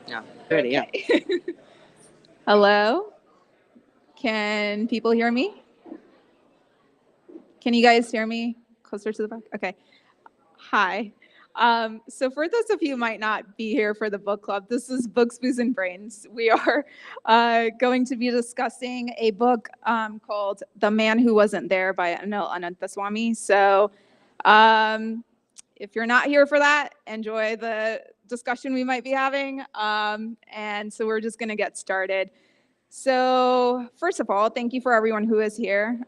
Yeah. Ready, yeah. Okay. Hello? Can people hear me? Can you guys hear me closer to the back? Okay. Hi. So for those of you who might not be here for the book club, this is Books, Booze, and Brains. We are going to be discussing a book called The Man Who Wasn't There by Anil Ananthaswamy. So um, if you're not here for that, enjoy the discussion we might be having. And so we're just going to get started. So first of all, thank you for everyone who is here.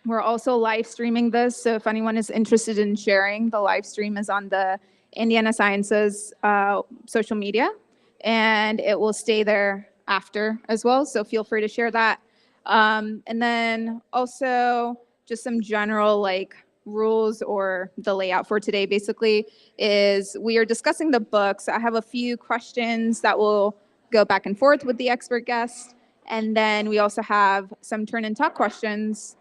We're also live streaming this, so if anyone is interested in sharing, the live stream is on the Indiana Sciences social media, and it will stay there after as well, so feel free to share that. And then also just some general rules or the layout for today basically is we are discussing the books. I have a few questions that will go back and forth with the expert guest, and then we also have some turn and talk questions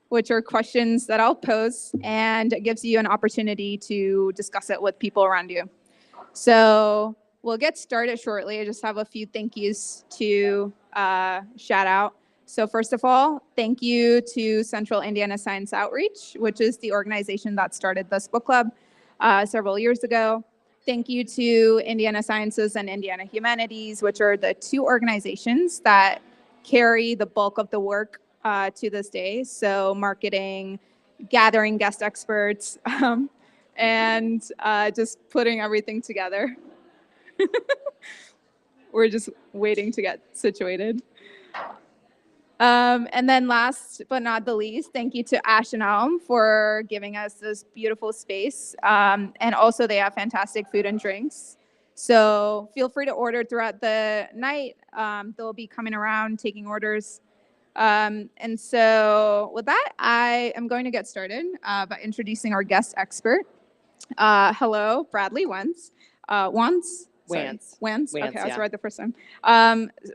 which are questions that I'll pose, and it gives you an opportunity to discuss it with people around you. So we'll get started shortly. I just have a few thank yous to shout out. So first of all, thank you to Central Indiana Science Outreach, which is the organization that started this book club several years ago. Thank you to Indiana Sciences and Indiana Humanities, which are the two organizations that carry the bulk of the work to this day. So marketing, gathering guest experts, and just putting everything together. We're just waiting to get situated. And then last but not the least, thank you to Ash and Elm for giving us this beautiful space. And also they have fantastic food and drinks. So feel free to order throughout the night. They'll be coming around taking orders. And so with that, I am going to get started by introducing our guest expert. Hello, Bradley Wentz. Wantz? Sorry, Wance. Wentz. Wance, Okay, I was yeah. right the first time.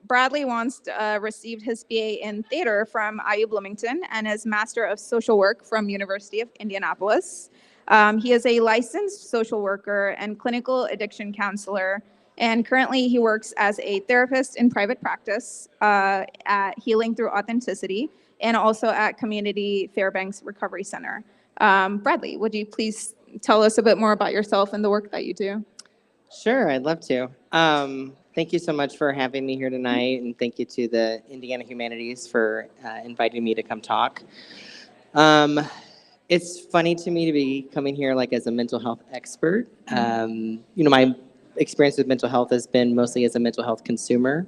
Bradley Wantz received his BA in theater from IU Bloomington and his Master of Social Work from University of Indianapolis. He is a licensed social worker and clinical addiction counselor, and currently he works as a therapist in private practice at Healing Through Authenticity and also at Community Fairbanks Recovery Center. Bradley, would you please tell us a bit more about yourself and the work that you do? Sure, I'd love to. Thank you so much for having me here tonight, and thank you to the Indiana Humanities for inviting me to come talk. Um, it's funny to me to be coming here like as a mental health expert. My experience with mental health has been mostly as a mental health consumer.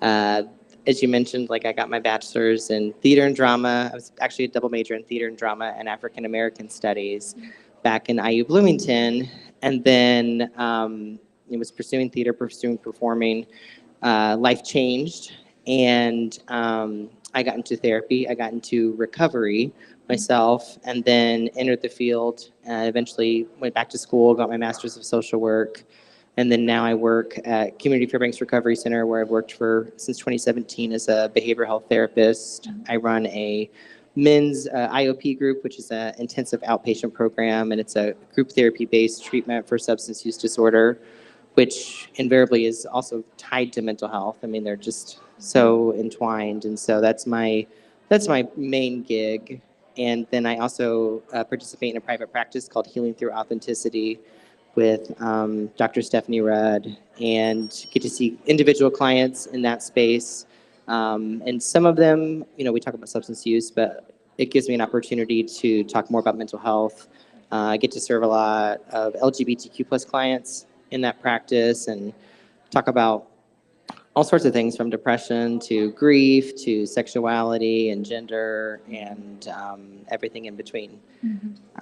Uh, as you mentioned, like I got my bachelor's in theater and drama. I was actually a double major in theater and drama and African American studies back in IU Bloomington, and then it was pursuing theater, pursuing performing. Life changed, and I got into therapy. I got into recovery myself, and then entered the field. Eventually went back to school, got my master's of social work, and then now I work at Community Fairbanks Recovery Center, where I've worked for since 2017 as a behavioral health therapist. I run a men's IOP group, which is an intensive outpatient program, and it's a group therapy-based treatment for substance use disorder, which invariably is also tied to mental health. I mean, they're just so entwined, and so that's my main gig. And then I also participate in a private practice called Healing Through Authenticity with Dr. Stephanie Rudd, and get to see individual clients in that space. And some of them, we talk about substance use, but it gives me an opportunity to talk more about mental health. I get to serve a lot of LGBTQ plus clients in that practice and talk about all sorts of things from depression to grief to sexuality and gender and everything in between.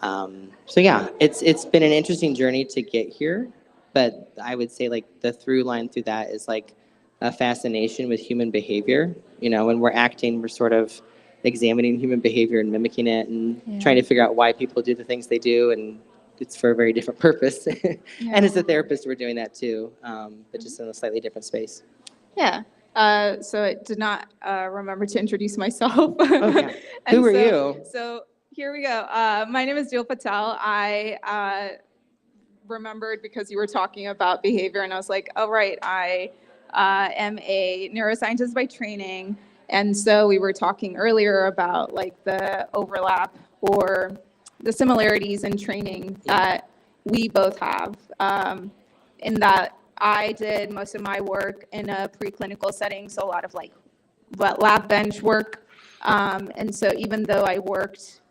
So yeah, it's been an interesting journey to get here, but I would say like the through line through that is like a fascination with human behavior. When we're acting, we're sort of examining human behavior and mimicking it and trying to figure out why people do the things they do, and it's for a very different purpose. And as a therapist, we're doing that too, but just in a slightly different space. Yeah. So I did not remember to introduce myself. Okay. Who are you? So here we go. My name is Jill Patel. I remembered because you were talking about behavior, and I was like, oh, right, I am a neuroscientist by training. And so we were talking earlier about like the overlap or the similarities in training that we both have, in that I did most of my work in a preclinical setting, so a lot of like lab bench work. And so even though I worked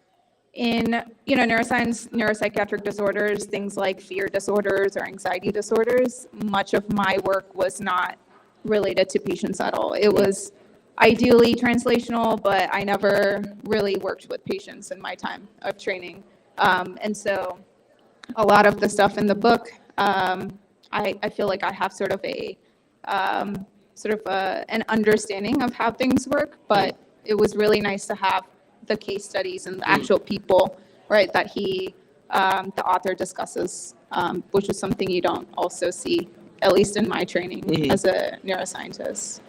in, neuroscience, neuropsychiatric disorders, things like fear disorders or anxiety disorders, much of my work was not related to patients at all. It was ideally translational, but I never really worked with patients in my time of training. And so a lot of the stuff in the book, I feel like I have sort of an understanding of how things work, but it was really nice to have the case studies and the actual people, right, that the author discusses, which is something you don't also see, at least in my training as a neuroscientist.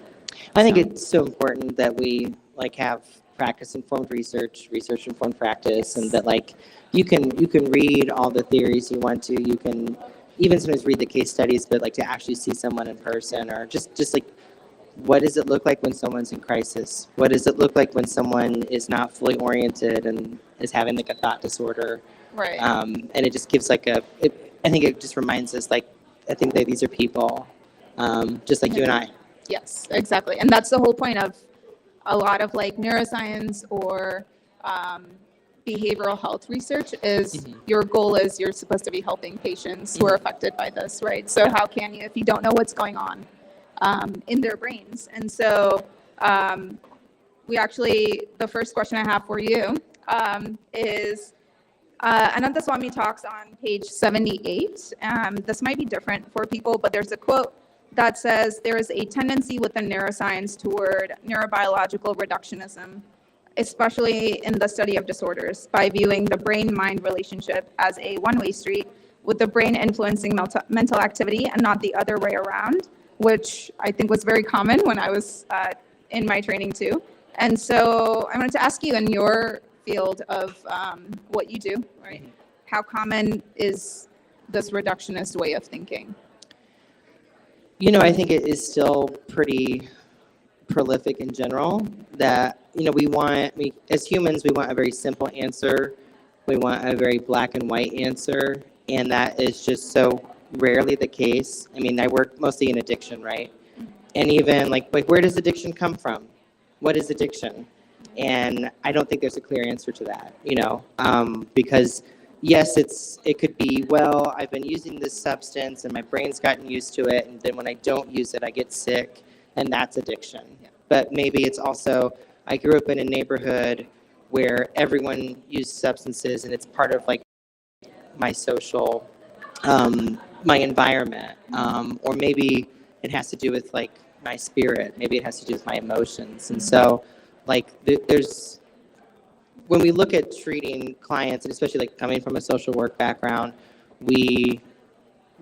I think it's so important that we like have practice-informed research, research-informed practice, and that like you can read all the theories you want to. You can even sometimes read the case studies, but like to actually see someone in person, or just like, what does it look like when someone's in crisis? What does it look like when someone is not fully oriented and is having like a thought disorder? Right. And it just gives like I think it just reminds us like, I think that these are people, just like you and I. Yes, exactly. And that's the whole point of a lot of like neuroscience or behavioral health research is your goal is you're supposed to be helping patients who are affected by this, right? So how can you, if you don't know what's going on in their brains? And so the first question I have for you is, Ananta Swami talks on page 78. This might be different for people, but there's a quote that says there is a tendency within neuroscience toward neurobiological reductionism, especially in the study of disorders, by viewing the brain-mind relationship as a one-way street, with the brain influencing mental activity and not the other way around, which I think was very common when I was in my training too. And so I wanted to ask you, in your field of what you do, right? How common is this reductionist way of thinking? I think it is still pretty prolific in general, that, as humans, we want a very simple answer. We want a very black and white answer. And that is just so rarely the case. I mean, I work mostly in addiction, right? And even like where does addiction come from? What is addiction? And I don't think there's a clear answer to that, because yes, it could be, well, I've been using this substance and my brain's gotten used to it, and then when I don't use it, I get sick, and that's addiction. Yeah. But maybe it's also, I grew up in a neighborhood where everyone used substances, and it's part of like my social, my environment, or maybe it has to do with like my spirit, maybe it has to do with my emotions. And so like there's, when we look at treating clients, and especially like coming from a social work background, we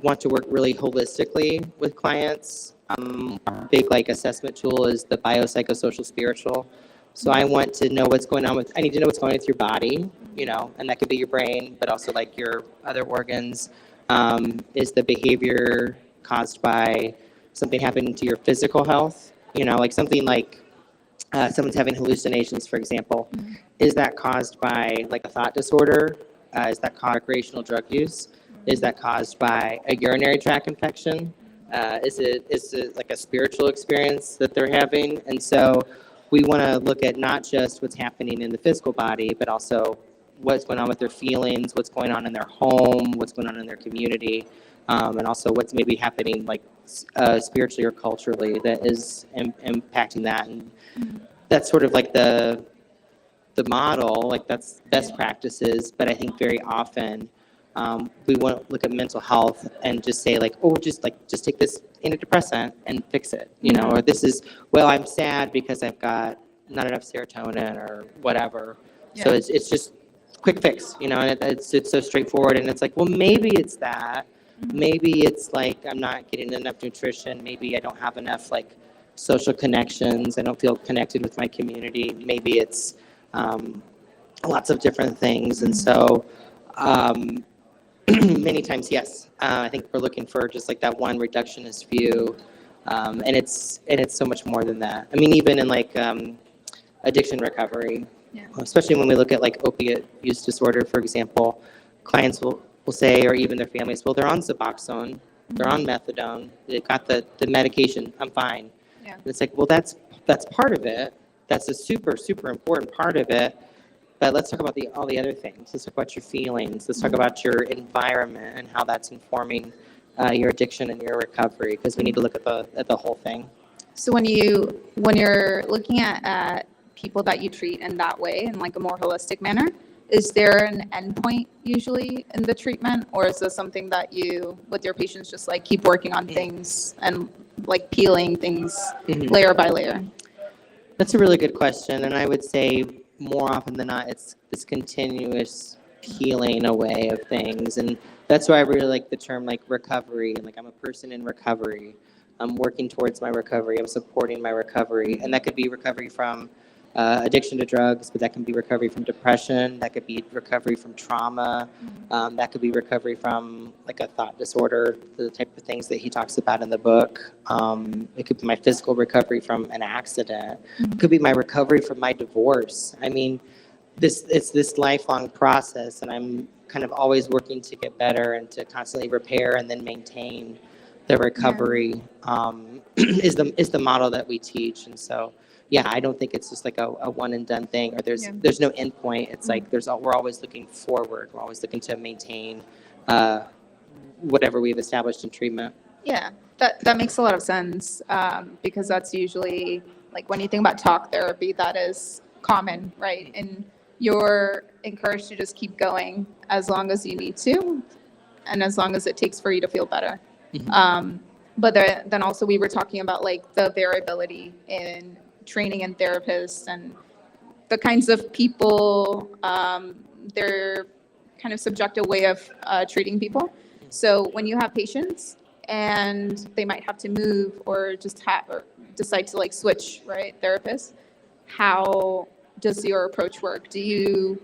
want to work really holistically with clients. Big like assessment tool is the biopsychosocial spiritual. So I want to know what's going on I need to know what's going on with your body, and that could be your brain, but also like your other organs. Is the behavior caused by something happening to your physical health? Like something like someone's having hallucinations, for example. Is that caused by like a thought disorder? Is that caused by recreational drug use? Is that caused by a urinary tract infection? Is it like a spiritual experience that they're having? And so we want to look at not just what's happening in the physical body, but also what's going on with their feelings, what's going on in their home, what's going on in their community, and also what's maybe happening like spiritually or culturally that is impacting that. And that's sort of like the model, like that's best practices. But I think very often we want to look at mental health and just say like, oh, just take this antidepressant and fix it, or this is, well, I'm sad because I've got not enough serotonin or whatever. Yeah. So it's just quick fix, and it's so straightforward. And it's like, well, maybe it's that. Maybe it's like I'm not getting enough nutrition. Maybe I don't have enough like social connections. I don't feel connected with my community. Maybe it's lots of different things. And so Many times, yes. I think we're looking for just like that one reductionist view, and it's so much more than that. I mean, even in like addiction recovery, Yeah. especially when we look at like opiate use disorder, for example, clients will say, or even their families, well, they're on Suboxone, they're on methadone, they've got the medication, I'm fine. Yeah. And it's like, well, that's part of it. That's a super, super important part of it. But let's talk about all the other things. Let's talk about your feelings. Let's talk about your environment and how that's informing your addiction and your recovery, because we need to look at the whole thing. So when you're looking at people that you treat in that way, in like a more holistic manner, is there an endpoint usually in the treatment, or is this something that you, with your patients, just like keep working on things and like peeling things layer by layer? That's a really good question, and I would say more often than not, it's this continuous peeling away of things, and that's why I really like the term like recovery. Like, I'm a person in recovery. I'm working towards my recovery. I'm supporting my recovery, and that could be recovery from addiction to drugs, but that can be recovery from depression. That could be recovery from trauma. That could be recovery from like a thought disorder, the type of things that he talks about in the book. It could be my physical recovery from an accident. It could be my recovery from my divorce. I mean, it's this lifelong process, and I'm kind of always working to get better and to constantly repair and then maintain the recovery. Is the model that we teach. And so, yeah, I don't think it's just like a one and done thing, or there's no end point. It's like we're always looking forward. We're always looking to maintain whatever we've established in treatment. Yeah, that makes a lot of sense, because that's usually, like, when you think about talk therapy, that is common, right? And you're encouraged to just keep going as long as you need to, and as long as it takes for you to feel better. But then also we were talking about like the variability in training and therapists and the kinds of people, their kind of subjective way of treating people. So when you have patients and they might have to move or just or decide to like switch, right, therapists, how does your approach work? Do you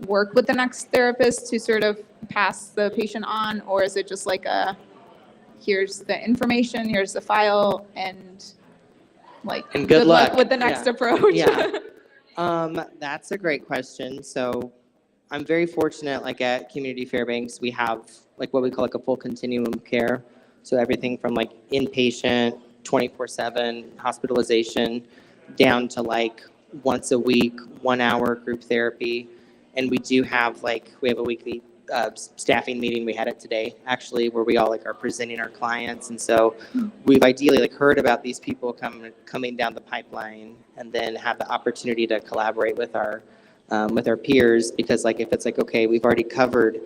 work with the next therapist to sort of pass the patient on, or is it just like here's the information, here's the file, and good luck with the next approach? Yeah. That's a great question. So I'm very fortunate, like at Community Fairbanks, we have like what we call like a full continuum of care. So everything from like inpatient, 24/7 hospitalization, down to like once a week, 1 hour group therapy. And we do have we have a weekly staffing meeting. We had it today, actually, where we all are presenting our clients. And so we've ideally heard about these people coming down the pipeline, and then have the opportunity to collaborate with our peers, because if it's okay, we've already covered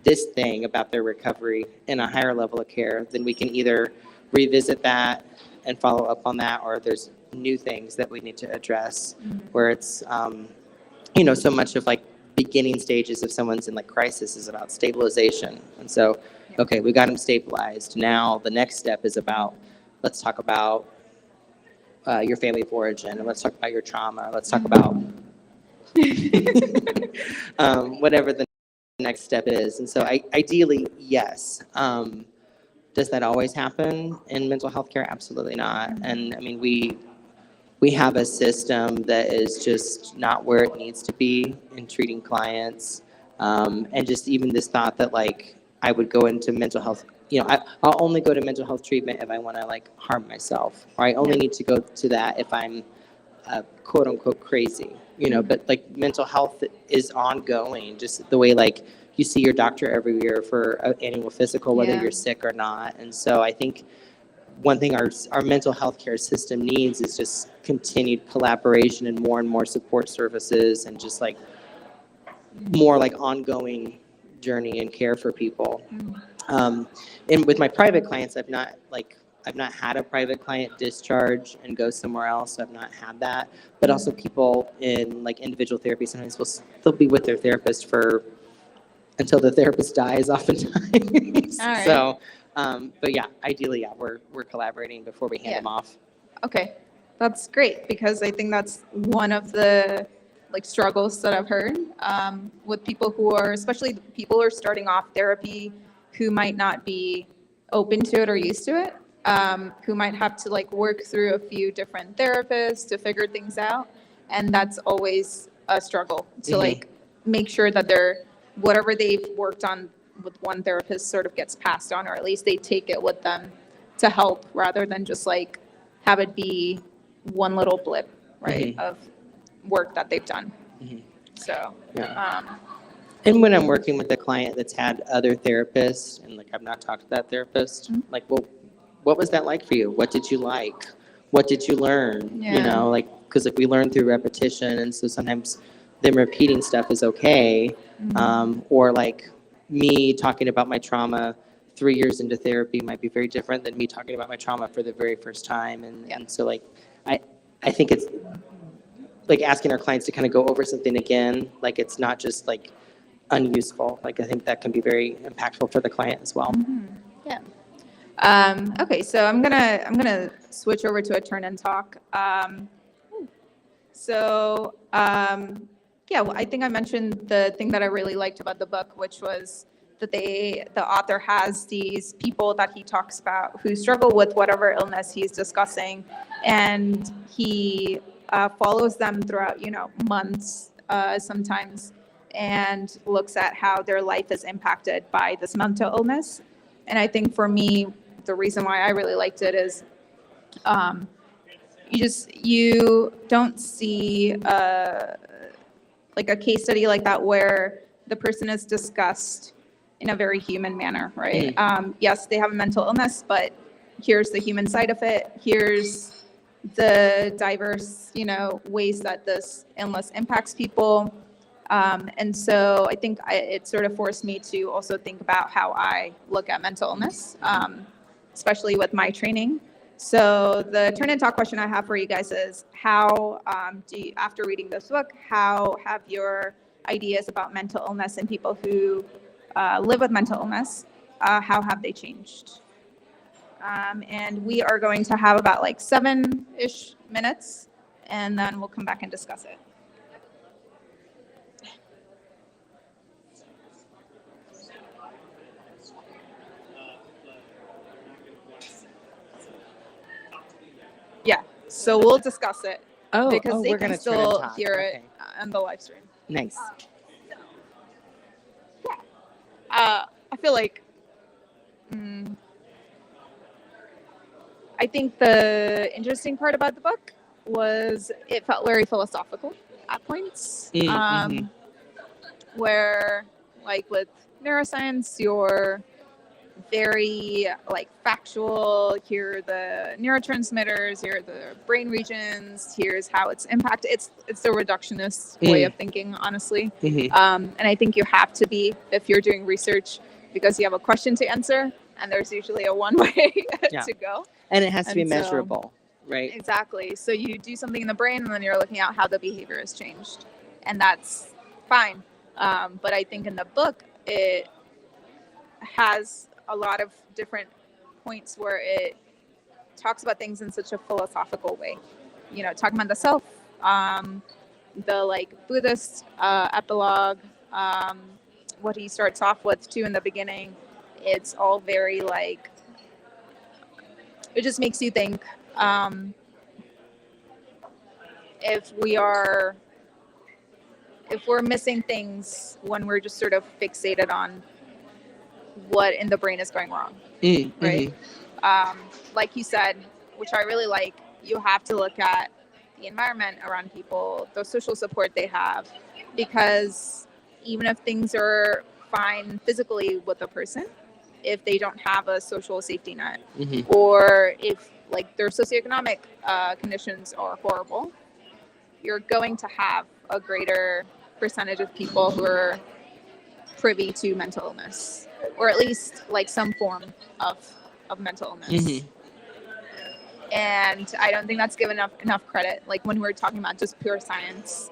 this thing about their recovery in a higher level of care, then we can either revisit that and follow up on that, or there's new things that we need to address, where it's so much of beginning stages of someone's in crisis is about stabilization. And so, okay, we got them stabilized. Now the next step is about, let's talk about your family of origin, and let's talk about your trauma. Let's talk about whatever the next step is. And so ideally, yes. Does that always happen in mental health care? Absolutely not. And I mean, we have a system that is just not where it needs to be in treating clients. And just even this thought that I would go into mental health, I'll only go to mental health treatment if I want to harm myself, or I only need to go to that if I'm quote unquote crazy, but mental health is ongoing, just the way you see your doctor every year for an annual physical, whether you're sick or not. And so I think one thing our mental health care system needs is just continued collaboration and more support services, and just more ongoing journey and care for people. And with my private clients, I've not had a private client discharge and go somewhere else. So I've not had that. But also people in individual therapy sometimes will still be with their therapist until the therapist dies, oftentimes. All right. So, but yeah, ideally, we're collaborating before we hand them off. Okay, that's great, because I think that's one of the struggles that I've heard with people who are, especially people who are starting off therapy, who might not be open to it or used to it, who might have to like work through a few different therapists to figure things out. And that's always a struggle to like make sure that whatever they've worked on with one therapist sort of gets passed on, or at least they take it with them to help rather than just like have it be one little blip, right, of work that they've done. So, And when I'm working with a client that's had other therapists and like I've not talked to that therapist, like, well, what was that like for you? What did you like? What did you learn? You know, like, because like we learn through repetition, and so sometimes them repeating stuff is okay. Or like me talking about my trauma 3 years into therapy might be very different than me talking about my trauma for the very first time. And so like, I think it's like asking our clients to kind of go over something again, like it's not just like unuseful. Like I think that can be very impactful for the client as well. Yeah. Okay, so I'm gonna switch over to a turn and talk. Yeah, well, I think I mentioned the thing that I really liked about the book, which was that the author has these people that he talks about who struggle with whatever illness he's discussing, and he follows them throughout, months sometimes, and looks at how their life is impacted by this mental illness. And I think for me, the reason why I really liked it is you don't see like a case study like that where the person is discussed in a very human manner, right? Yes, they have a mental illness, but here's the human side of it. Here's the diverse, ways that this illness impacts people. And so I think it sort of forced me to also think about how I look at mental illness, especially with my training. So the turn and talk question I have for you guys is how after reading this book, how have your ideas about mental illness and people who live with mental illness, how have they changed? And we are going to have about like 7-ish minutes, and then we'll come back and discuss it. Yeah, so we'll discuss it. Because they can still hear it on the live stream. Nice. I feel like I think the interesting part about the book was it felt very philosophical at points, where like with neuroscience, you're very like factual. Here are the neurotransmitters, here are the brain regions, here's how it's impacted. It's a reductionist way of thinking, honestly. And I think you have to be if you're doing research because you have a question to answer, and there's usually a one way to go. And it has to be measurable, right? Exactly. So you do something in the brain, and then you're looking at how the behavior has changed, and that's fine. But I think in the book, it has a lot of different points where it talks about things in such a philosophical way. Talking about the self, the like Buddhist epilogue, what he starts off with too in the beginning. It's all very like, it just makes you think if we're missing things when we're just sort of fixated on what in the brain is going wrong, right? Like you said, which I really like, you have to look at the environment around people, the social support they have, because even if things are fine physically with a person, if they don't have a social safety net, or if like their socioeconomic conditions are horrible, you're going to have a greater percentage of people who are privy to mental illness, or at least like some form of mental illness. And I don't think that's given enough credit. Like when we're talking about just pure science,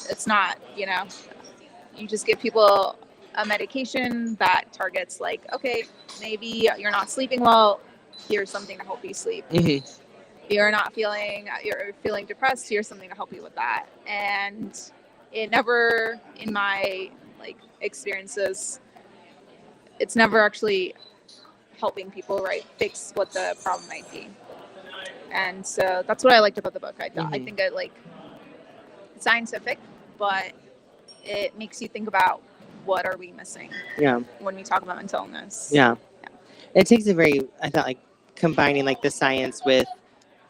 it's not, you just give people a medication that targets like, okay, maybe you're not sleeping well, here's something to help you sleep. You're feeling depressed, here's something to help you with that. And it never, in my like experiences, it's never actually helping people fix what the problem might be. And so that's what I liked about the book. I think it like it's scientific, but it makes you think about what are we missing Yeah. when we talk about mental illness. Yeah. It takes a very, I thought, like combining like the science with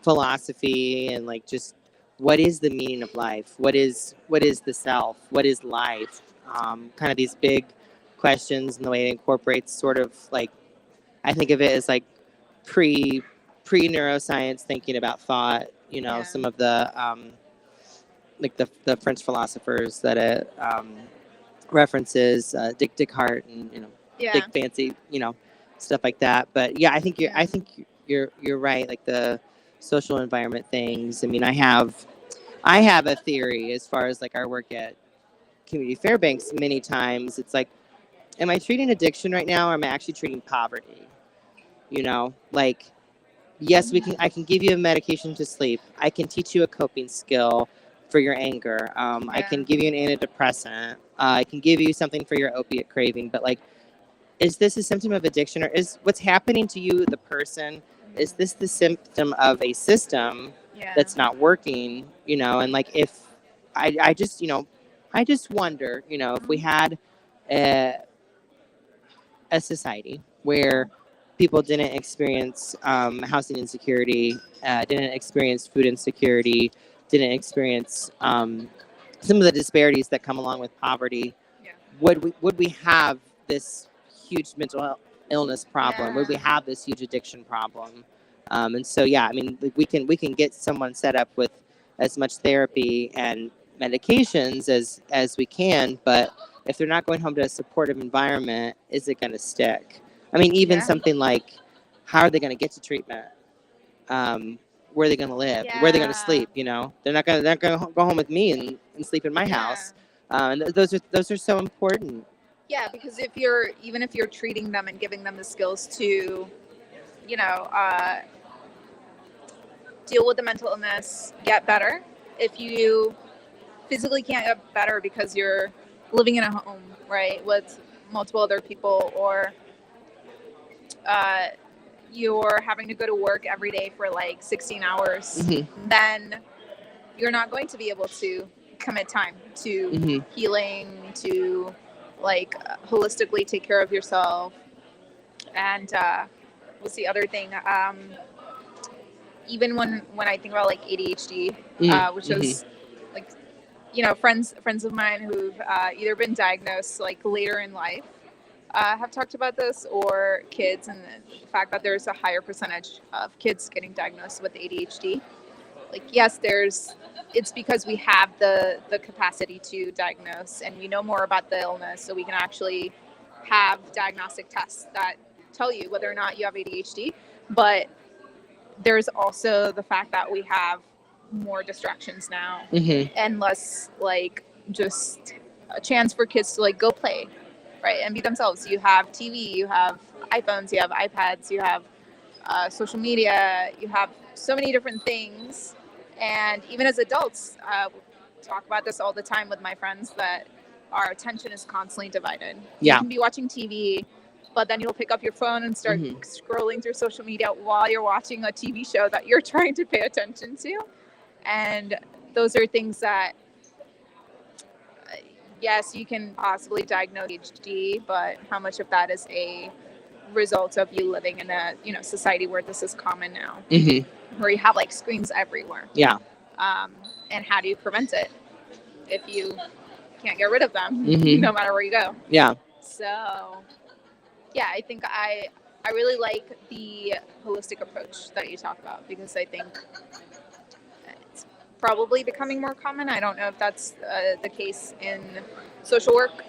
philosophy and like just what is the meaning of life? What is the self? What is life? Kind of these big questions and the way it incorporates sort of like, I think of it as like pre neuroscience thinking about thought, you know, Yeah. some of the like the French philosophers that it references, Descartes and, you know, Yeah. big fancy, you know, stuff like that. But yeah, I think you're right. Like the social environment things. I mean, I have a theory as far as like our work at Community Fairbanks. Many times it's like, am I treating addiction right now, or am I actually treating poverty? You know, like yes, I can give you a medication to sleep. I can teach you a coping skill for your anger. I can give you an antidepressant. I can give you something for your opiate craving. But like, is this a symptom of addiction, or is what's happening to you, the person? Is this the symptom of a system that's not working? You know, and like if I just, you know, I just wonder, you know, if we had a, a society where people didn't experience housing insecurity, didn't experience food insecurity, didn't experience some of the disparities that come along with poverty, would we have this huge mental illness problem? Would we have this huge addiction problem? And so, yeah, I mean, like, we can get someone set up with as much therapy and medications as we can, but if they're not going home to a supportive environment, is it going to stick? I mean, even something like, how are they going to get to treatment? Where are they going to live? Where are they going to sleep? You know, they're not going to go home with me and sleep in my house. And those are so important. Yeah, because even if you're treating them and giving them the skills to, you know, deal with the mental illness, get better. If you physically can't get better because you're living in a home, right, with multiple other people, or you're having to go to work every day for like 16 hours, then you're not going to be able to commit time to healing, to like holistically take care of yourself. And what's the other thing? Even when I think about like ADHD, which is like, you know, friends of mine who've either been diagnosed like later in life have talked about this, or kids, and the fact that there's a higher percentage of kids getting diagnosed with ADHD. Like, yes, it's because we have the capacity to diagnose, and we know more about the illness, so we can actually have diagnostic tests that tell you whether or not you have ADHD. But there's also the fact that we have more distractions now, and less like just a chance for kids to like go play, right, and be themselves. You have TV, you have iPhones, you have iPads, you have social media, you have so many different things. And even as adults, we talk about this all the time with my friends, that our attention is constantly divided. You can be watching TV, but then you'll pick up your phone and start scrolling through social media while you're watching a TV show that you're trying to pay attention to. And those are things that, yes, you can possibly diagnose ADHD, but how much of that is a result of you living in a, you know, society where this is common now, where you have like screens everywhere? And how do you prevent it if you can't get rid of them, no matter where you go? So yeah, I think I really like the holistic approach that you talk about, because I think it's probably becoming more common. I don't know if that's the case in social work,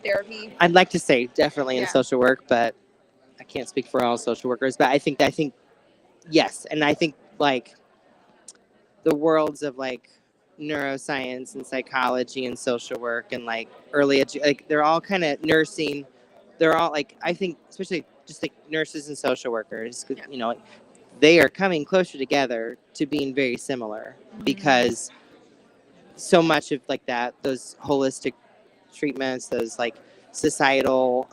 therapy. I'd like to say definitely in social work, but I can't speak for all social workers. But I think yes, and I think like the worlds of like neuroscience and psychology and social work and like like they're all kind of nursing. They're all like, I think especially just like nurses and social workers, you know, they are coming closer together to being very similar, because so much of like that, those holistic treatments, those like societal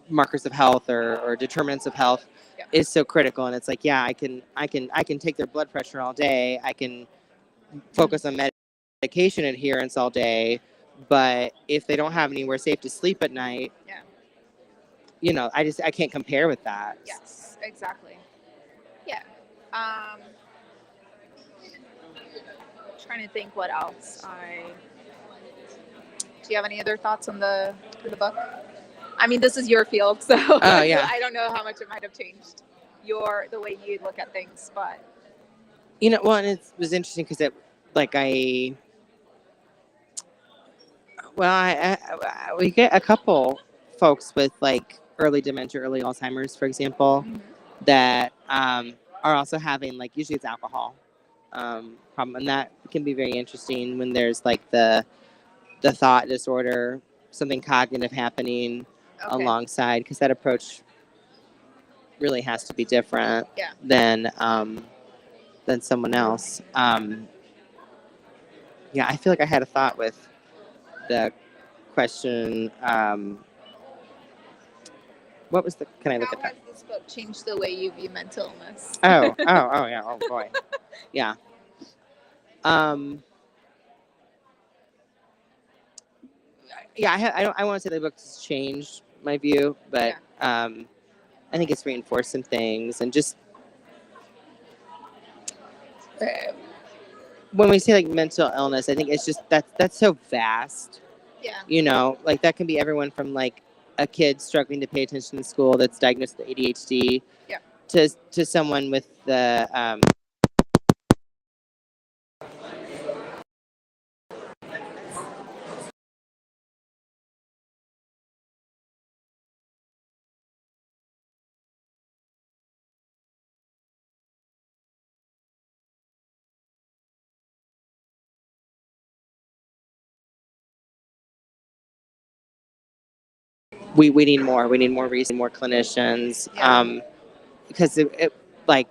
markers of health or determinants of health is so critical. And it's like, yeah, I can take their blood pressure all day. I can focus on medication adherence all day. But if they don't have anywhere safe to sleep at night, you know, I can't compare with that. Yes, exactly. Yeah. Trying to think what else. Do you have any other thoughts on the book? I mean, this is your field, so yeah. I don't know how much it might have changed the way you look at things, but you know, well, and it was interesting because we get a couple folks with like early dementia, early Alzheimer's, for example, that are also having like usually it's alcohol problem, and that can be very interesting when there's like the thought disorder, something cognitive happening alongside, because that approach really has to be different than someone else. Yeah, I feel like I had a thought with the question. What was the? Can I look at that? How has this book changed the way you view mental illness? Oh yeah. Oh boy, yeah. Yeah, I want to say the book has changed my view, but I think it's reinforced some things, and just when we say like mental illness, I think it's just that's so vast. Yeah. You know, like that can be everyone from like a kid struggling to pay attention in school that's diagnosed with ADHD, to someone with the we need more. We need more research, more clinicians. Because like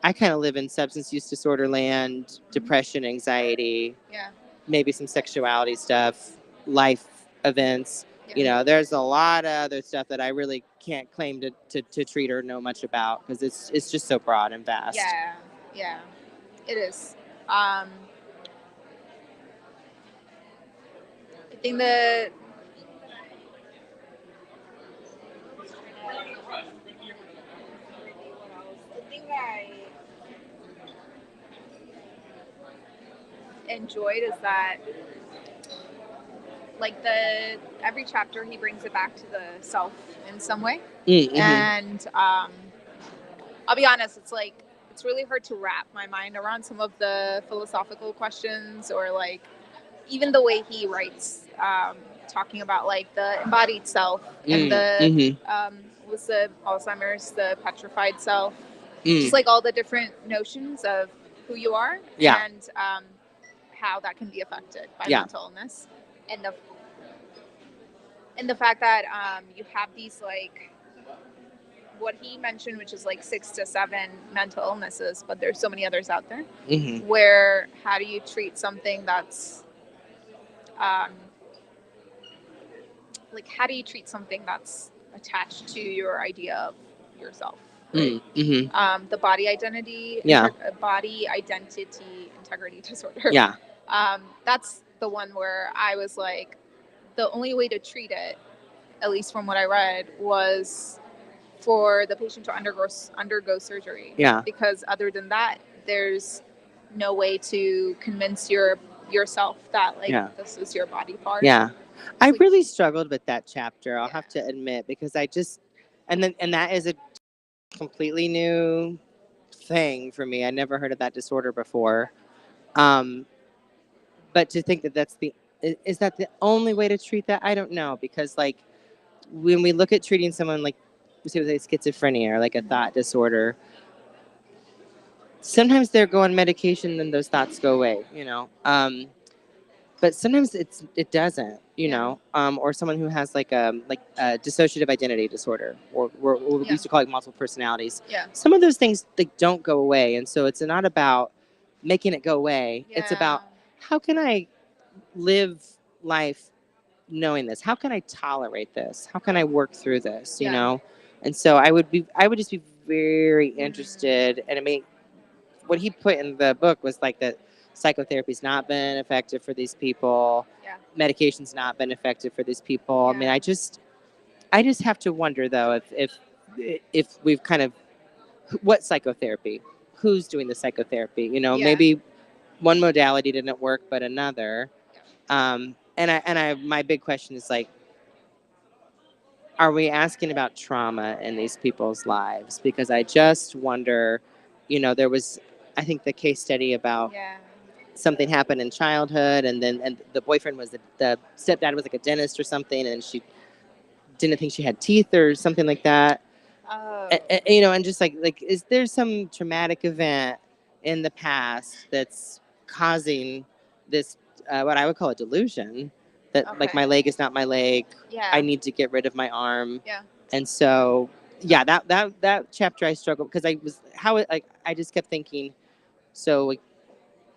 I kind of live in substance use disorder land, depression, anxiety, maybe some sexuality stuff, life events. You know, there's a lot of other stuff that I really can't claim to treat or know much about because it's just so broad and vast. Yeah, it is. I think the thing that I enjoyed is that like every chapter he brings it back to the self in some way. And I'll be honest, it's really hard to wrap my mind around some of the philosophical questions, or like even the way he writes, talking about like the embodied self and the was the Alzheimer's, the petrified self, just like all the different notions of who you are and how that can be affected by mental illness, and the fact that you have these like what he mentioned, which is like 6 to 7 mental illnesses, but there's so many others out there. Where how do you treat something that's like how do you treat something that's attached to your idea of yourself? Right? The body identity, body identity integrity disorder. That's the one where I was like, the only way to treat it, at least from what I read, was for the patient to undergo surgery. Because other than that, there's no way to convince yourself that like this is your body part. I really struggled with that chapter, I'll have to admit, because I just and that is a completely new thing for me. I never heard of that disorder before. But to think that is that the only way to treat that? I don't know, because like when we look at treating someone like say with schizophrenia or like a thought disorder, sometimes they're going medication and those thoughts go away, you know. But sometimes it doesn't, you know. Or someone who has like a dissociative identity disorder, or we used to call it multiple personalities. Some of those things, they don't go away, and so it's not about making it go away. It's about how can I live life knowing this? How can I tolerate this? How can I work through this? You know? And so I would just be very interested. And I mean, what he put in the book was like that psychotherapy's not been effective for these people. Medication's not been effective for these people. I mean, I just have to wonder though if we've kind of what psychotherapy, who's doing the psychotherapy? You know, maybe one modality didn't work, but another. My big question is like, are we asking about trauma in these people's lives? Because I just wonder, you know, there was, I think, the case study about something happened in childhood, and the boyfriend was the stepdad was like a dentist or something, and she didn't think she had teeth or something like that. You know, and just like, is there some traumatic event in the past that's causing this, what I would call a delusion, that like my leg is not my leg. I need to get rid of my arm. And so, that chapter I struggled because I just kept thinking, so like,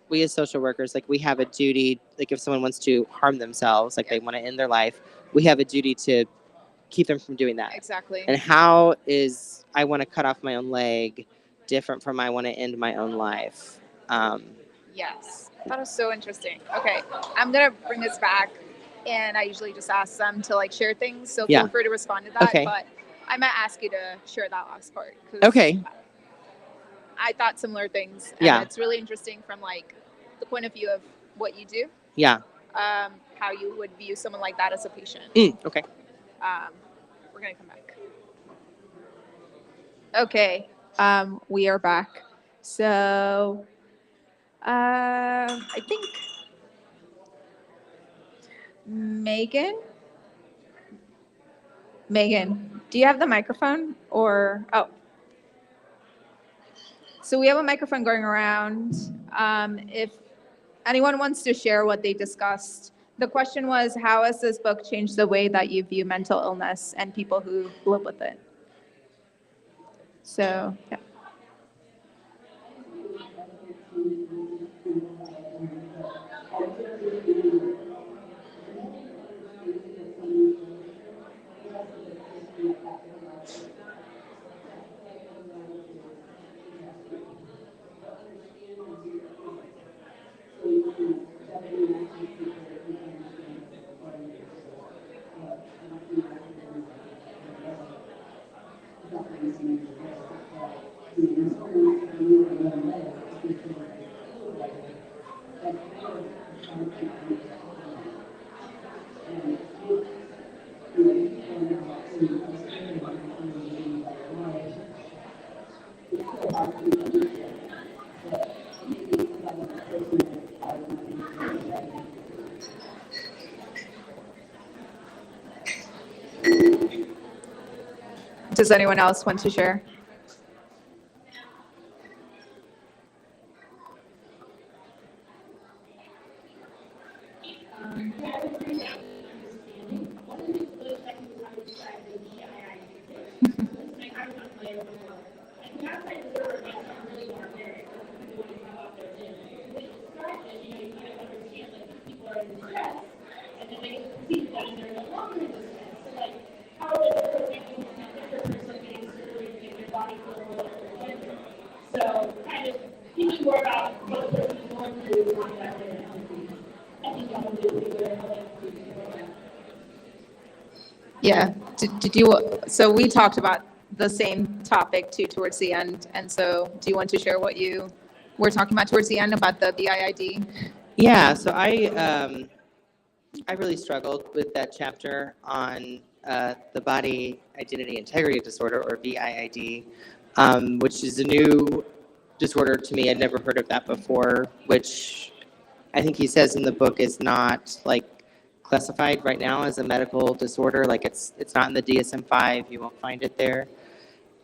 we as social workers, like we have a duty, like if someone wants to harm themselves, like they want to end their life, we have a duty to keep them from doing that. Exactly. And how is I want to cut off my own leg different from I want to end my own life? Yes, that is so interesting. Okay, I'm gonna bring this back, and I usually just ask them to like share things. So feel free to respond to that. Okay. But I might ask you to share that last part. Okay. I thought similar things. And it's really interesting from like the point of view of what you do. Yeah. How you would view someone like that as a patient. Okay. We're gonna come back. Okay. We are back. So, I think Megan, do you have the microphone or, oh. So we have a microphone going around. If anyone wants to share what they discussed, the question was, how has this book changed the way that you view mental illness and people who live with it? So, yeah. Does anyone else want to share? So kind of thinking more about what the person is going through, I think that would be good. Yeah. Did you? So we talked about the same topic too towards the end, and so do you want to share what you were talking about towards the end about the BIID? Yeah. So I really struggled with that chapter on the body identity integrity disorder, or BIID, which is a new disorder to me. I'd never heard of that before, which I think he says in the book is not like classified right now as a medical disorder. Like it's not in the DSM-5. You won't find it there.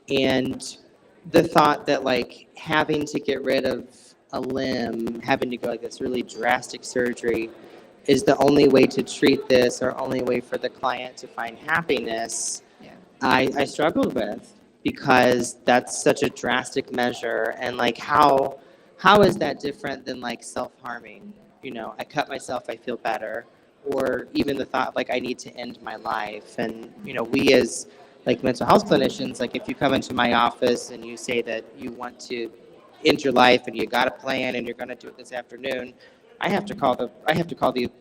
And the thought that like having to get rid of a limb, having to go like this really drastic surgery is the only way to treat this, or only way for the client to find happiness, I struggled with, because that's such a drastic measure. And like how how is that different than like self-harming? I cut myself, I feel better. Or even the thought like I need to end my life. And, we as like mental health clinicians, like if you come into my office and you say that you want to end your life and you got a plan and you're going to do it this afternoon, I have to call the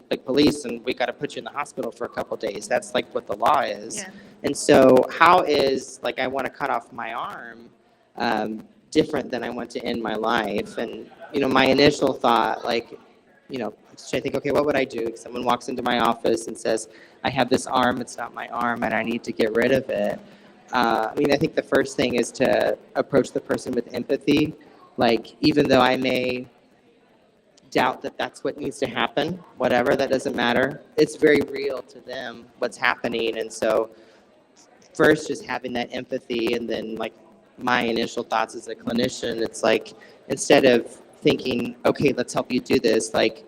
like police and we got to put you in the hospital for a couple of days. That's like what the law is. Yeah. And so how is like I want to cut off my arm different than I want to end my life? And my initial thought, like, I think, okay, what would I do? If someone walks into my office and says, I have this arm, it's not my arm, and I need to get rid of it. I think the first thing is to approach the person with empathy. Like, even though I may doubt that that's what needs to happen, whatever, that doesn't matter. It's very real to them what's happening. And so first, just having that empathy, and then like my initial thoughts as a clinician, it's like, instead of thinking, okay, let's help you do this, like,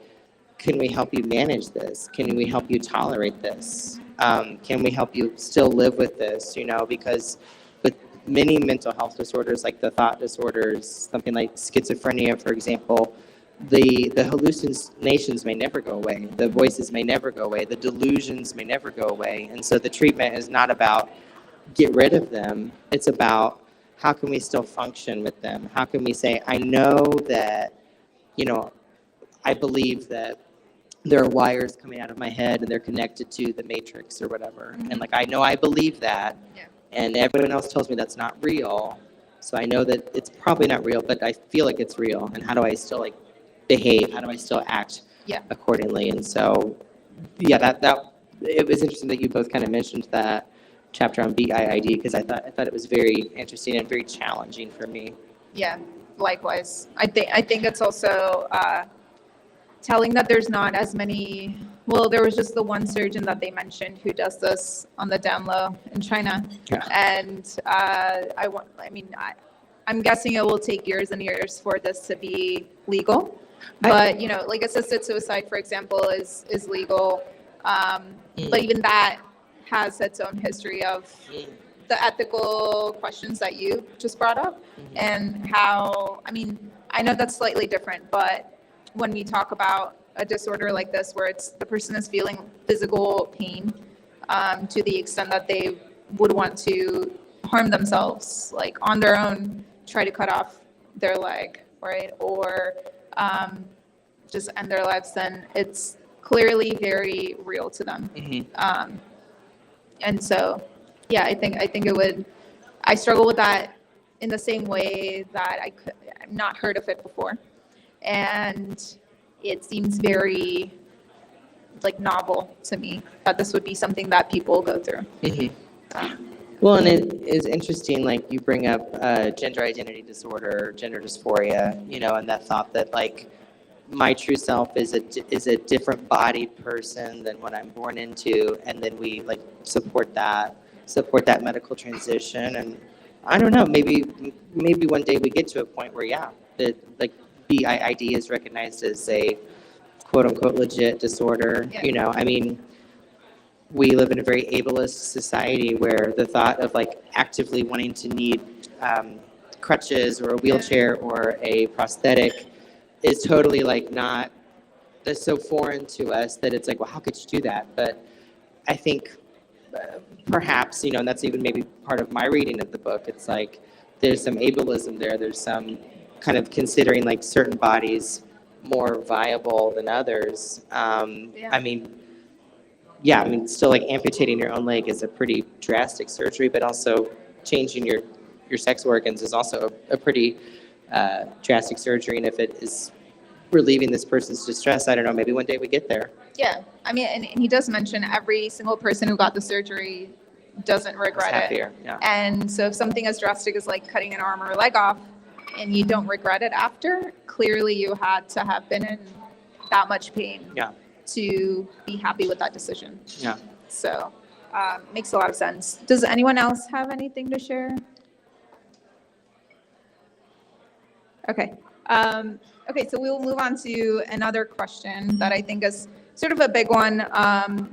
can we help you manage this? Can we help you tolerate this? Can we help you still live with this? Because with many mental health disorders, like the thought disorders, something like schizophrenia, for example, the hallucinations may never go away. The voices may never go away. The delusions may never go away. And so the treatment is not about get rid of them. It's about how can we still function with them? How can we say, I know that, I believe that there are wires coming out of my head and they're connected to the matrix or whatever. And like, I know I believe that. Yeah. And everyone else tells me that's not real. So I know that it's probably not real, but I feel like it's real. And how do I still like behave? How do I still act accordingly? And so, yeah, that it was interesting that you both kind of mentioned that chapter on BIID, because I thought it was very interesting and very challenging for me. Yeah, likewise. I think it's also telling that there's not as many. Well, there was just the one surgeon that they mentioned who does this on the down low in China, and I'm guessing it will take years and years for this to be legal. But like assisted suicide, for example, is legal. But even that has its own history of the ethical questions that you just brought up, and how, I know that's slightly different, but when we talk about a disorder like this, where it's the person is feeling physical pain to the extent that they would want to harm themselves, like on their own, try to cut off their leg, right? Or just end their lives, then it's clearly very real to them. And so, yeah, I think it would. I struggle with that in the same way that I've not heard of it before, and it seems very like novel to me that this would be something that people go through. Well, and it is interesting, like you bring up gender identity disorder, gender dysphoria, and that thought that like my true self is a different body person than what I'm born into, and then we like support that medical transition. And I don't know, maybe one day we get to a point where that like BIID is recognized as a quote unquote legit disorder. We live in a very ableist society where the thought of like actively wanting to need crutches or a wheelchair or a prosthetic is totally like not, that's so foreign to us that it's like, well, how could you do that? But I think perhaps, and that's even maybe part of my reading of the book, it's like there's some ableism there. There's some kind of considering like certain bodies more viable than others. Still like amputating your own leg is a pretty drastic surgery, but also changing your sex organs is also a pretty drastic surgery. And if it is relieving this person's distress, I don't know, maybe one day we get there. Yeah, and he does mention every single person who got the surgery doesn't regret happier, it. Yeah. And so if something as drastic as like cutting an arm or a leg off and you don't regret it after, clearly you had to have been in that much pain to be happy with that decision. Yeah. So makes a lot of sense. Does anyone else have anything to share? Okay. Okay, so we will move on to another question that I think is sort of a big one,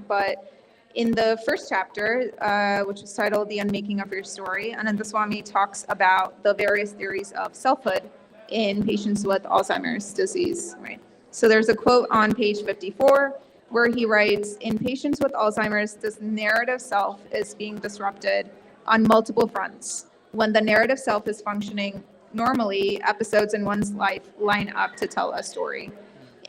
but in the first chapter, which is titled The Unmaking of Your Story, Anandaswamy talks about the various theories of selfhood in patients with Alzheimer's disease, right? So there's a quote on page 54 where he writes, in patients with Alzheimer's, this narrative self is being disrupted on multiple fronts. When the narrative self is functioning normally, episodes in one's life line up to tell a story.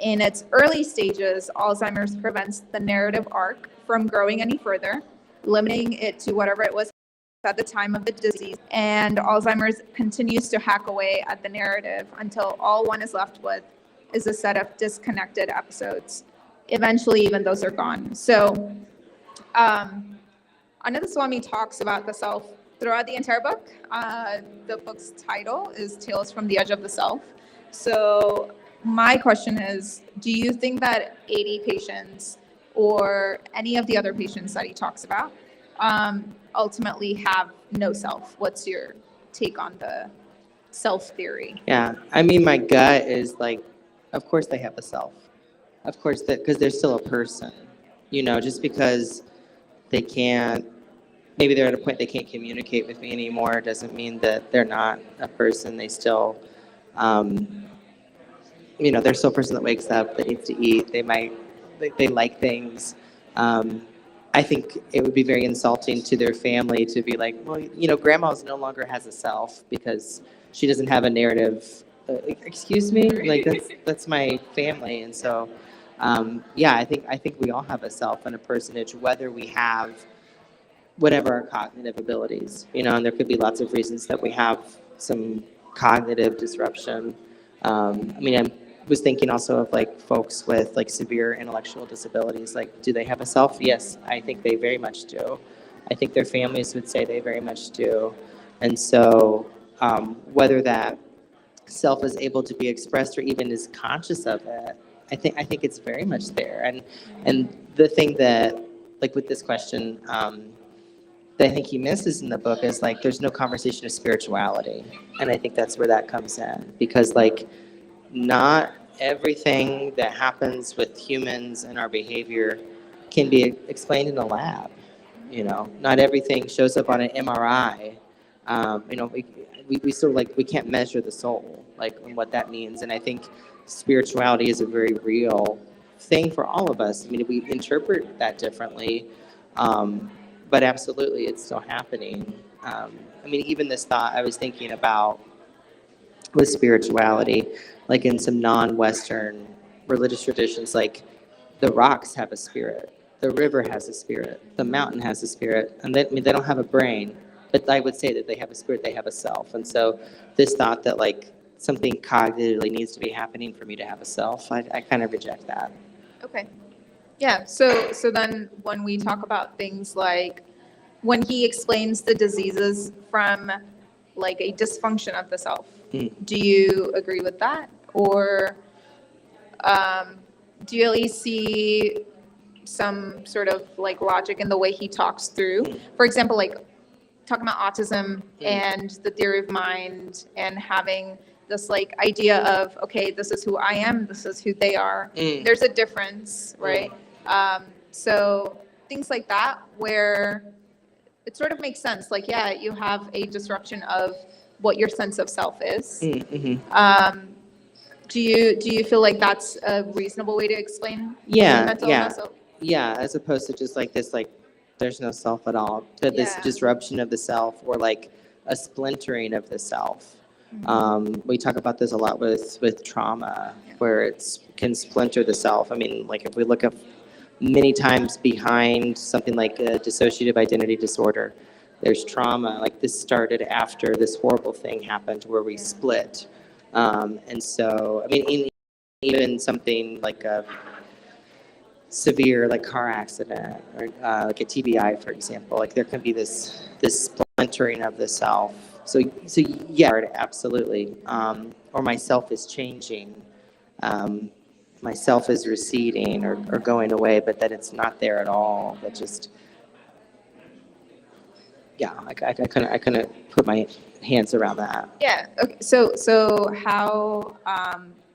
In its early stages, Alzheimer's prevents the narrative arc from growing any further, limiting it to whatever it was at the time of the disease. And Alzheimer's continues to hack away at the narrative until all one is left with is a set of disconnected episodes. Eventually, even those are gone. So, Ananda Swami talks about the self throughout the entire book. The book's title is Tales from the Edge of the Self. So my question is, do you think that 80 patients or any of the other patients that he talks about ultimately have no self? What's your take on the self theory? Yeah, I mean, my gut is like, of course they have a self. Of course, that because they're still a person. Just because they can't, maybe they're at a point they can't communicate with me anymore, doesn't mean that they're not a person. They still, they're still a person that wakes up, that needs to eat. They like things. I think it would be very insulting to their family to be like, well, grandma's no longer has a self because she doesn't have a narrative. Excuse me, like that's my family, and so I think we all have a self and a personage, whether we have whatever our cognitive abilities, and there could be lots of reasons that we have some cognitive disruption. I was thinking also of like folks with like severe intellectual disabilities, like do they have a self? Yes, I think they very much do. I think their families would say they very much do. And so whether that self is able to be expressed or even is conscious of it, I think it's very much there. And the thing that, like with this question, that I think he misses in the book is like there's no conversation of spirituality. And I think that's where that comes in. Because like not everything that happens with humans and our behavior can be explained in a lab. Not everything shows up on an MRI. We still we can't measure the soul, like, and what that means. And I think spirituality is a very real thing for all of us. We interpret that differently, but absolutely it's still happening. Even this thought I was thinking about with spirituality, like in some non-Western religious traditions, like the rocks have a spirit, the river has a spirit, the mountain has a spirit, and they don't have a brain, but I would say that they have a spirit, they have a self. And so this thought that like something cognitively needs to be happening for me to have a self, I kind of reject that. Okay. Yeah. So then when we talk about things like when he explains the diseases from like a dysfunction of the self, do you agree with that? Or do you at least see some sort of like logic in the way he talks through? For example, like talking about autism and the theory of mind and having this like idea of, okay, this is who I am, this is who they are. There's a difference, right? So things like that where it sort of makes sense. Like, yeah, you have a disruption of what your sense of self is. Do you feel like that's a reasonable way to explain mental illness? Yeah, as opposed to just like this, like there's no self at all. But this disruption of the self, or like a splintering of the self. We talk about this a lot with trauma, where it can splinter the self. Like if we look up many times behind something like a dissociative identity disorder, there's trauma. Like this started after this horrible thing happened where we split. And so, even something like a severe like car accident or like a TBI, for example, like there can be this splintering of the self. So yeah, absolutely. Or my self is changing. My self is receding or going away, but that it's not there at all. That just, I couldn't put my hands around that. Yeah. Okay. So how,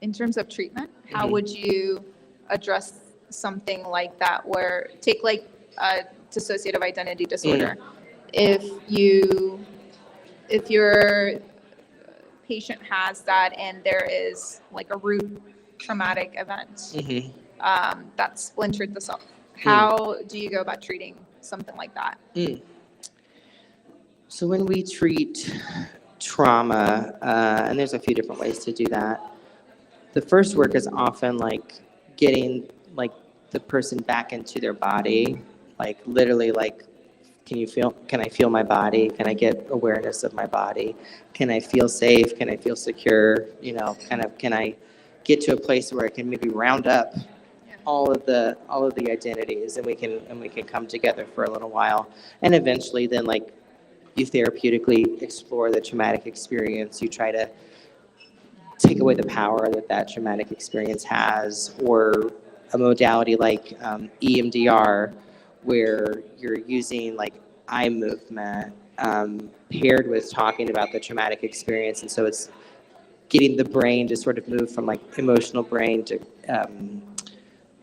in terms of treatment, how would you address something like that? Where take like a dissociative identity disorder, if your patient has that and there is like a root traumatic event Mhm. that splintered the cell. How do you go about treating something like that? So when we treat trauma, and there's a few different ways to do that. The first work is often like getting like the person back into their body, like literally like, can I feel my body? Can I get awareness of my body? Can I feel safe? Can I feel secure? You know, kind of, can I get to a place where I can maybe round up all of the identities and we can come together for a little while. And eventually then like you therapeutically explore the traumatic experience. You try to take away the power that that traumatic experience has, or a modality like EMDR, where you're using like eye movement paired with talking about the traumatic experience. And so it's getting the brain to sort of move from like emotional brain to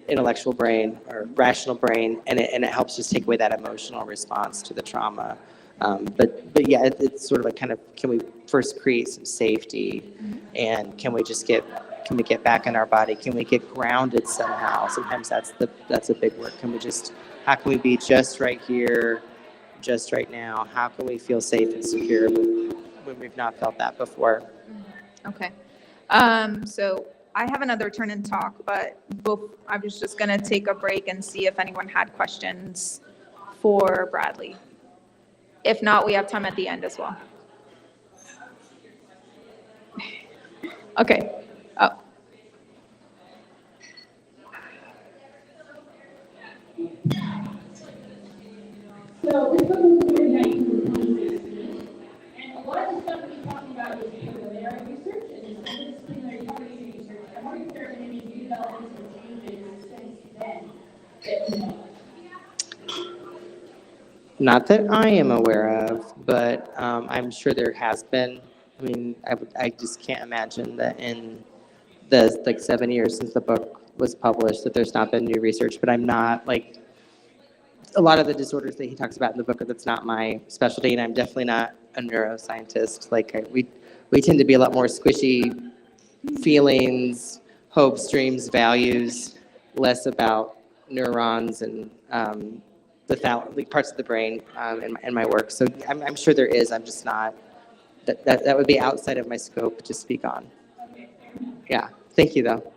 intellectual brain or rational brain, and it helps just take away that emotional response to the trauma. But yeah, it's sort of like kind of, can we first create some safety, and can we get back in our body? Can we get grounded somehow? Sometimes that's a big work. How can we be just right here, just right now? How can we feel safe and secure when we've not felt that before? Okay. So I have another turn and talk, but I was just going to take a break and see if anyone had questions for Bradley. If not, we have time at the end as well. Okay. Oh. So this book was written back in 2016, and a lot of the stuff that you're talking about is preliminary research, and it's interdisciplinary targeting research. I'm wondering if there have been any developments or changes since then that you know. Not that I am aware of, but I'm sure there has been. I mean, I just can't imagine that in the like 7 years since the book was published that there's not been new research. But I'm not like, a lot of the disorders that he talks about in the book, that's not my specialty, and I'm definitely not a neuroscientist. Like we tend to be a lot more squishy feelings, hopes, dreams, values, less about neurons and like parts of the brain in my work. So I'm sure there is. I'm just not. That would be outside of my scope to speak on. Yeah. Thank you, though.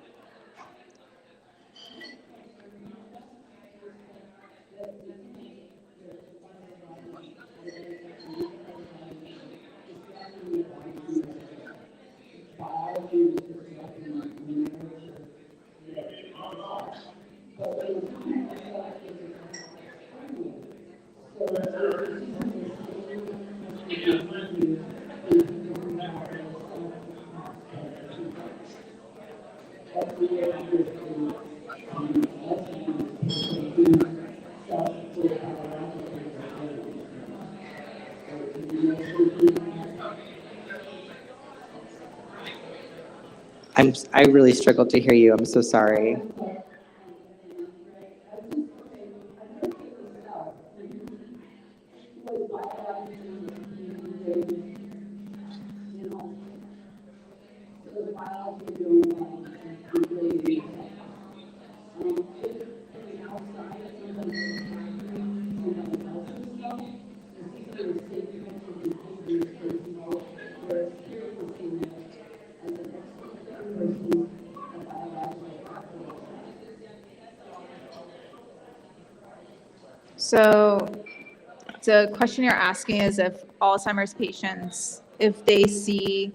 I really struggled to hear you. I'm so sorry. So the question you're asking is if Alzheimer's patients, if they see.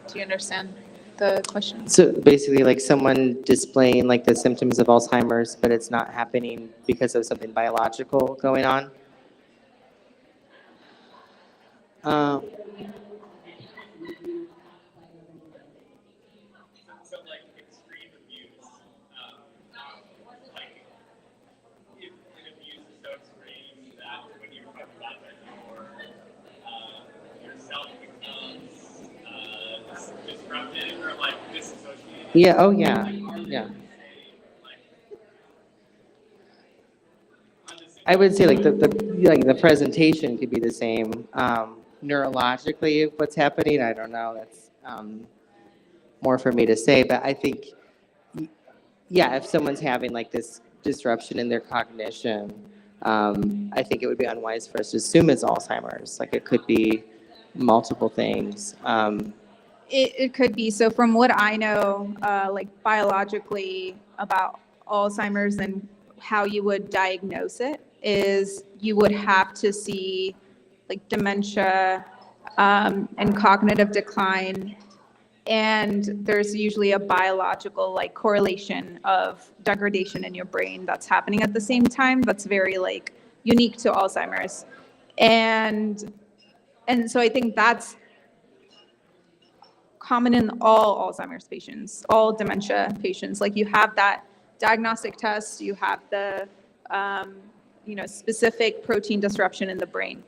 Do you understand the question? So basically, like someone displaying like the symptoms of Alzheimer's, but it's not happening because of something biological going on. Um, disrupted or like disassociated. Yeah. Oh, yeah. Yeah. I would say like the presentation could be the same. Neurologically, what's happening, I don't know. That's more for me to say. But I think, yeah, if someone's having like this disruption in their cognition, I think it would be unwise for us to assume it's Alzheimer's. Like it could be multiple things. It could be. So from what I know, like biologically about Alzheimer's and how you would diagnose it is you would have to see like dementia and cognitive decline. And there's usually a biological like correlation of degradation in your brain that's happening at the same time. That's very like unique to Alzheimer's. And so I think that's common in all Alzheimer's patients, all dementia patients. Like you have that diagnostic test, you have the specific protein disruption in the brain.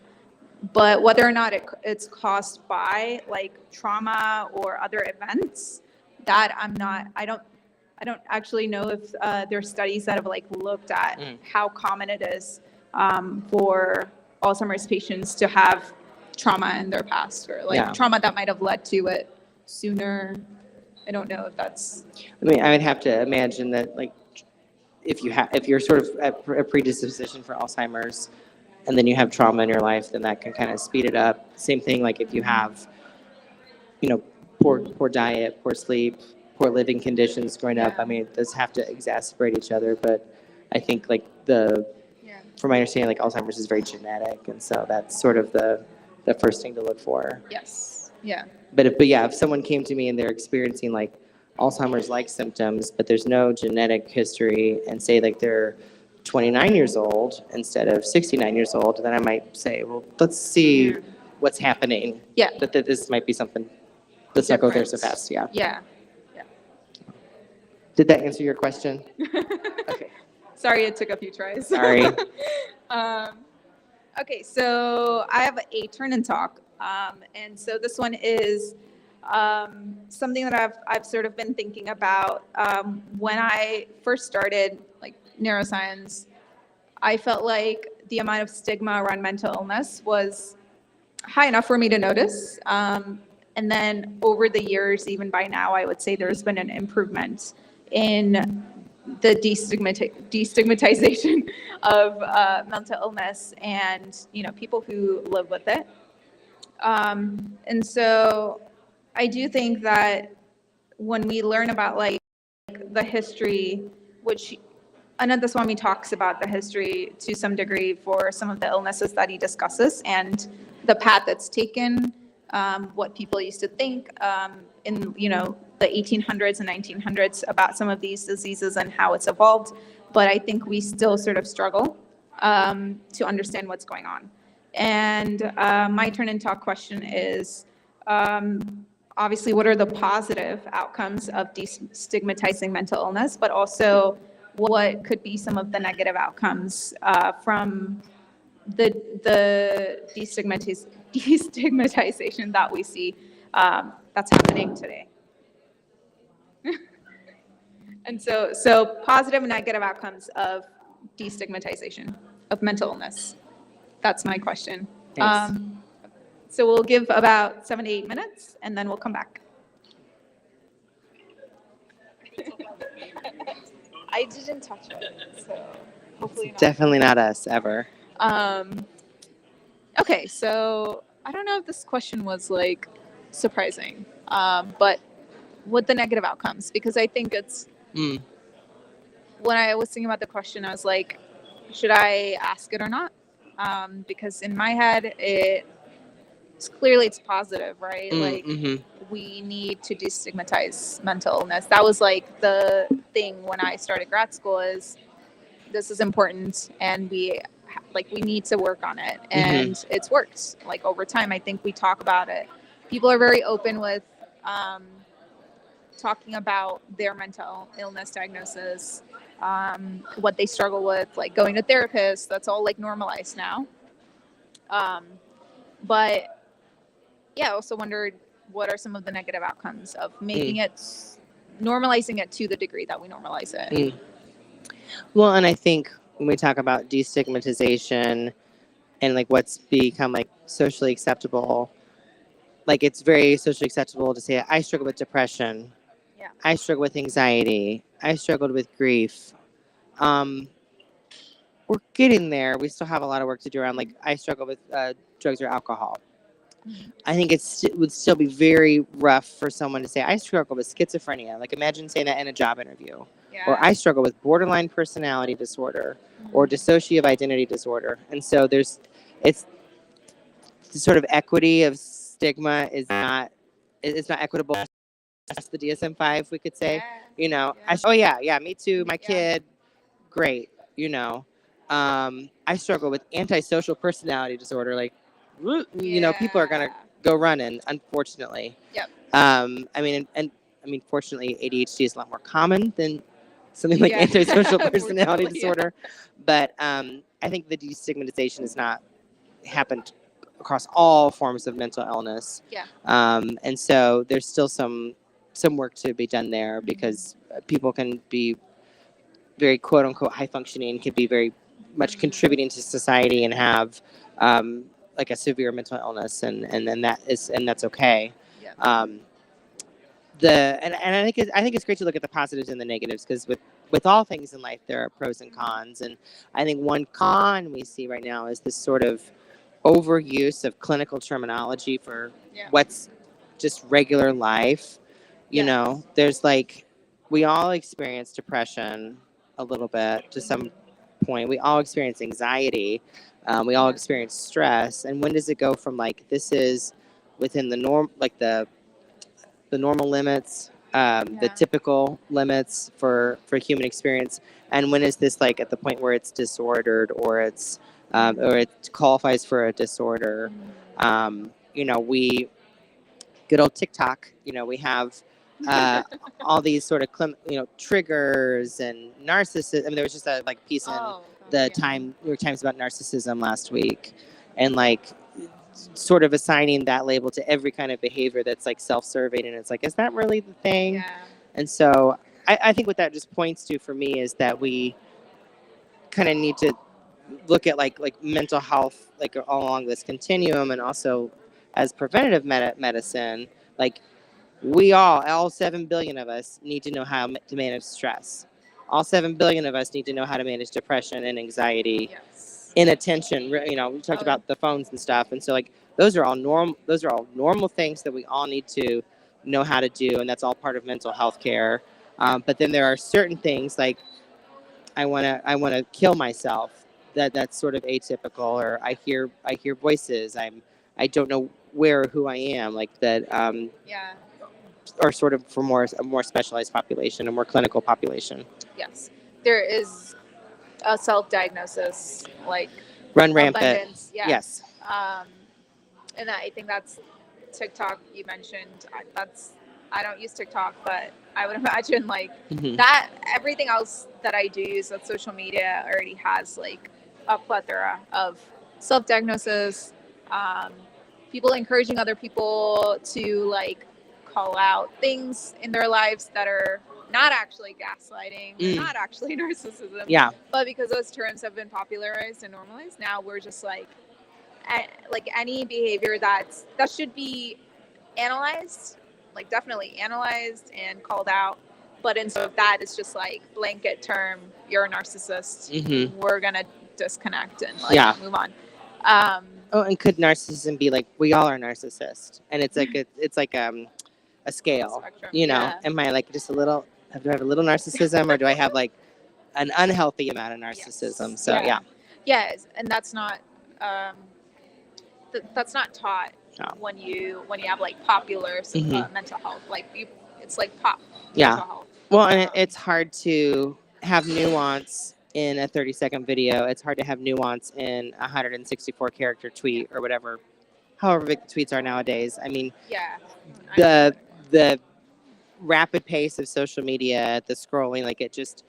But whether or not it's caused by like trauma or other events, that I don't actually know if there are studies that have like looked at how common it is for Alzheimer's patients to have trauma in their past or like trauma that might have led to it sooner. I don't know if that's. I mean, I would have to imagine that like if you're sort of at a predisposition for Alzheimer's, and then you have trauma in your life, then that can kind of speed it up. Same thing, like if you have, poor diet, poor sleep, poor living conditions growing up. I mean, those have to exacerbate each other. But I think like from my understanding, like Alzheimer's is very genetic, and so that's sort of the first thing to look for. Yes. Yeah. But if someone came to me and they're experiencing like Alzheimer's-like symptoms, but there's no genetic history, and say like they're 29 years old instead of 69 years old, then I might say, well, let's see what's happening. Yeah. That this might be something. Let's not go there so fast. Yeah. Yeah. Did that answer your question? Okay. Sorry, it took a few tries. Sorry. Okay, so I have a turn and talk, and so this one is something that I've sort of been thinking about when I first started like neuroscience. I felt like the amount of stigma around mental illness was high enough for me to notice. And then over the years, even by now, I would say there's been an improvement in the destigmatization of mental illness and people who live with it. And so I do think that when we learn about like the history, which Ananda Swami talks about the history to some degree for some of the illnesses that he discusses and the path that's taken, what people used to think in the 1800s and 1900s about some of these diseases and how it's evolved. But I think we still sort of struggle to understand what's going on. And my turn and talk question is, obviously, what are the positive outcomes of destigmatizing mental illness, but also what could be some of the negative outcomes from the destigmatization that we see that's happening today? And so positive and negative outcomes of destigmatization of mental illness. That's my question. So we'll give about 7 to 8 minutes, and then we'll come back. I didn't touch it, so hopefully not. Definitely not us, ever. Okay, so I don't know if this question was like surprising, but what the negative outcomes? Because I think it's, when I was thinking about the question, I was like, should I ask it or not? Because in my head, it's positive, right? Like we need to destigmatize mental illness. That was like the thing when I started grad school is this is important and we need to work on it. And it's worked. Like over time, I think we talk about it. People are very open with talking about their mental illness diagnosis, what they struggle with, like going to therapists. That's all like normalized now. But yeah, I also wondered, what are some of the negative outcomes of making it, normalizing it to the degree that we normalize it? Mm. Well, and I think when we talk about destigmatization and like what's become like socially acceptable, like it's very socially acceptable to say, I struggle with depression. Yeah. I struggle with anxiety. I struggled with grief. We're getting there. We still have a lot of work to do around like I struggle with drugs or alcohol. I think it would still be very rough for someone to say, I struggle with schizophrenia. Like imagine saying that in a job interview. Yeah. Or I struggle with borderline personality disorder or dissociative identity disorder. And so it's the sort of equity of stigma is not, it's not equitable. That's the DSM-5, we could say. You know, me too, my kid, great, you know. I struggle with antisocial personality disorder. Like, you know, people are going to go running, unfortunately. Yep. I mean, fortunately, ADHD is a lot more common than something like antisocial personality disorder. But I think the destigmatization has not happened across all forms of mental illness. Yeah. And so there's still some work to be done there because people can be very quote unquote high functioning, can be very much contributing to society and have like a severe mental illness, and that's okay. Yeah. And I think it's great to look at the positives and the negatives, because with all things in life there are pros and cons, and I think one con we see right now is this sort of overuse of clinical terminology for what's just regular life. You know, there's like, we all experience depression a little bit to some point. We all experience anxiety. We all experience stress. And when does it go from like, this is within the norm, like the normal limits, the typical limits for human experience, and when is this like at the point where it's disordered, or it's or it qualifies for a disorder? You know, good old TikTok, you know, we have all these sort of triggers and narcissism. I mean, there was just a like piece in New York Times about narcissism last week, and like sort of assigning that label to every kind of behavior that's like self-serving, and it's like, is that really the thing? Yeah. And so I think what that just points to for me is that we kind of need to look at like mental health like all along this continuum, and also as preventative medicine, like we all 7 billion of us need to know how to manage stress. All 7 billion of us need to know how to manage depression and anxiety, inattention. You know, we talked about the phones and stuff, and so like those are all normal things that we all need to know how to do, and that's all part of mental health care. But then there are certain things like I wanna kill myself. That's sort of atypical, or I hear voices. I don't know where or who I am, like that. Or sort of for a more specialized population, a more clinical population. Yes, there is a self-diagnosis like run rampant. Abundance. Yeah. Yes. And I think that's TikTok. You mentioned I don't use TikTok, but I would imagine like that everything else that I do use that social media already has like a plethora of self-diagnosis, people encouraging other people to like call out things in their lives that are not actually gaslighting, not actually narcissism. Yeah. But because those terms have been popularized and normalized, now we're just like any behavior that should be analyzed, like definitely analyzed and called out. But instead of that, it's just like blanket term, you're a narcissist. We're gonna disconnect and move on. And could narcissism be like, we all are narcissists, and it's like a scale, spectrum. You know, am I like just do I have a little narcissism, or do I have like an unhealthy amount of narcissism? Yes. So yes, and that's not that's not taught when you have like popular mental health, like it's like pop mental health. Well, and it's hard to have nuance in a 30-second video. It's hard to have nuance in a 164 character tweet or whatever, however big the tweets are nowadays. I mean, the rapid pace of social media, the scrolling, like it just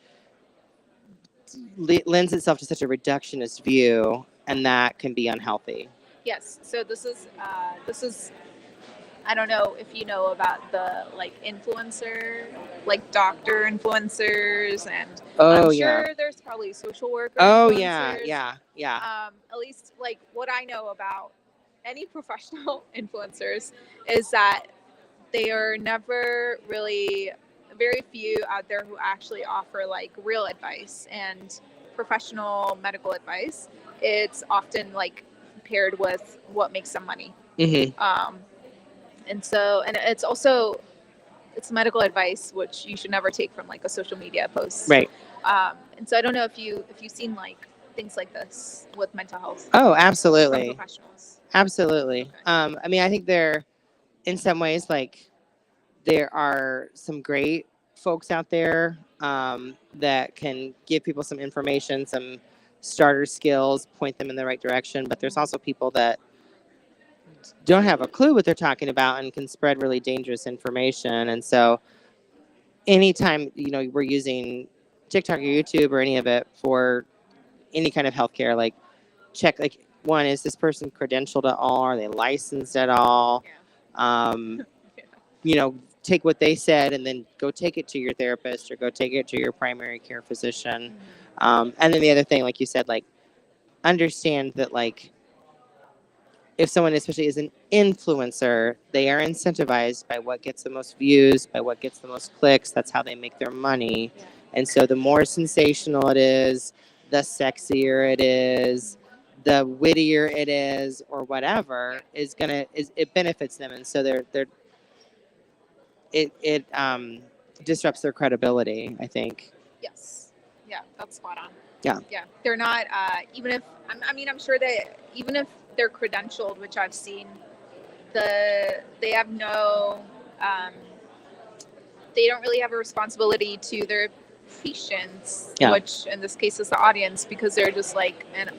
lends itself to such a reductionist view, and that can be unhealthy. Yes. So this is I don't know if you know about the like influencer, like doctor influencers, and Oh, I'm yeah. sure there's probably social worker Oh, influencers. yeah. At least like what I know about any professional influencers is that they are never really, very few out there who actually offer like real advice and professional medical advice. It's often like paired with what makes them money. Mm-hmm. And it's also, it's medical advice which you should never take from like a social media post. Right. And so I don't know if you've seen like things like this with mental health Oh, from absolutely. professionals. Absolutely. Okay. I mean, I think there, in some ways, like, there are some great folks out there that can give people some information, some starter skills, point them in the right direction. But there's also people that don't have a clue what they're talking about and can spread really dangerous information. And so anytime, we're using TikTok or YouTube or any of it for any kind of healthcare, like, check, like, one, is this person credentialed at all? Are they licensed at all? Um, take what they said and then go take it to your therapist or go take it to your primary care physician. And then the other thing, like you said, like, understand that, like, if someone especially is an influencer, they are incentivized by what gets the most views, by what gets the most clicks. That's how they make their money. Yeah. And so the more sensational it is, the sexier it is, the wittier it is, or whatever, it benefits them. And so it disrupts their credibility, I think. Yes. Yeah, that's spot on. Yeah. Yeah. They're not, even if, I'm sure that even if they're credentialed, which I've seen, they have no, they don't really have a responsibility to their patients, Yeah. which in this case is the audience, because they're just like, and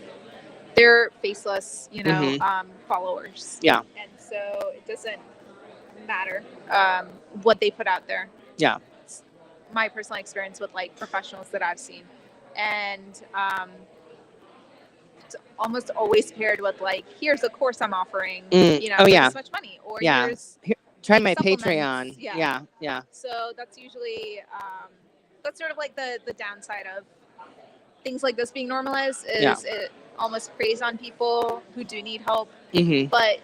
they're faceless, followers. Yeah. And so it doesn't matter what they put out there. Yeah. It's my personal experience with like professionals that I've seen, and it's almost always paired with like, here's a course I'm offering, Oh, for yeah. this much money, or Yeah. here's Try like, my supplements. Patreon. Yeah. So that's usually that's sort of like the downside of things like this being normalized is it almost preys on people who do need help, Mm-hmm. but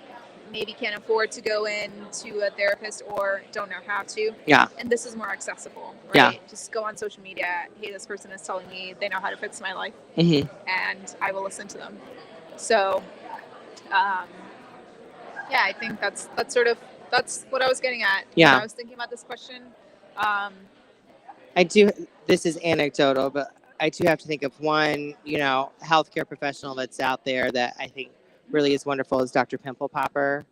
maybe can't afford to go in to a therapist or don't know how to. Yeah. And this is more accessible, right? Yeah. Just go on social media. Hey, this person is telling me they know how to fix my life, Mm-hmm. and I will listen to them. So, yeah, I think that's what I was getting at. Yeah. When I was thinking about this question. I do. This is anecdotal, but I do have to think of one, healthcare professional that's out there that I think really is wonderful is Dr. Pimple Popper.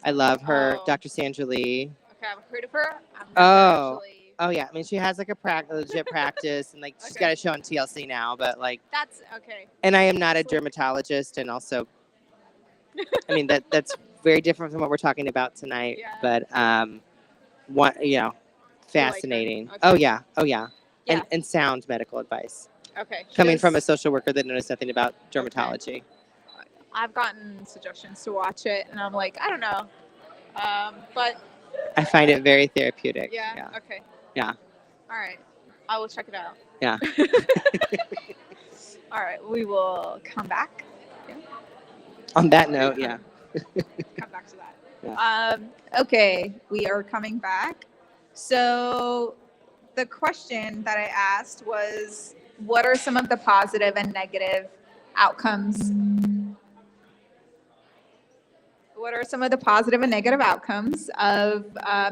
I love her, Oh. Dr. Sandra Lee. Okay, I've heard of her. I've never Oh. actually. Oh yeah, I mean she has like a legit practice, and like she's Okay. got a show on TLC now. But like, That's okay. and I am not a dermatologist, and also, I mean that's very different from what we're talking about tonight. Yeah. But one, fascinating. Okay. Oh yeah. Yeah. And sound medical advice Okay. coming from a Just- social worker that knows nothing about dermatology. I've gotten suggestions to watch it, and I'm like, I don't know. But I find it very therapeutic. yeah. Okay. Yeah. All right. I will check it out. Yeah. All right. We will come back. On that note, yeah. Come back to that. Okay. We are coming back. So the question that I asked was, what are some of the positive and negative outcomes? What are some of the positive and negative outcomes of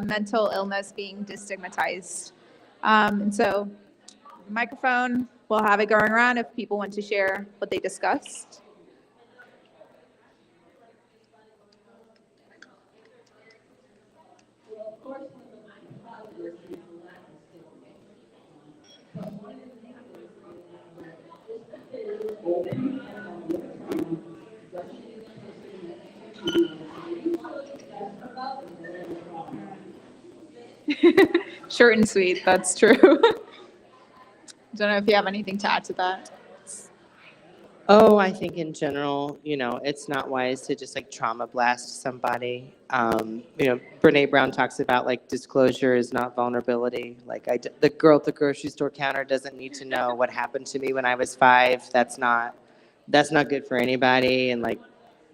mental illness being destigmatized? And so, microphone, we'll have it going around if people want to share what they discussed. Well, of course, one of the positives is the lack of stigma. But one of the negatives Short and sweet, that's true. Don't know if you have anything to add to that. Oh, I think in general, it's not wise to just like trauma blast somebody. Brene Brown talks about like disclosure is not vulnerability. Like the girl at the grocery store counter doesn't need to know what happened to me when I was 5. That's not good for anybody. And like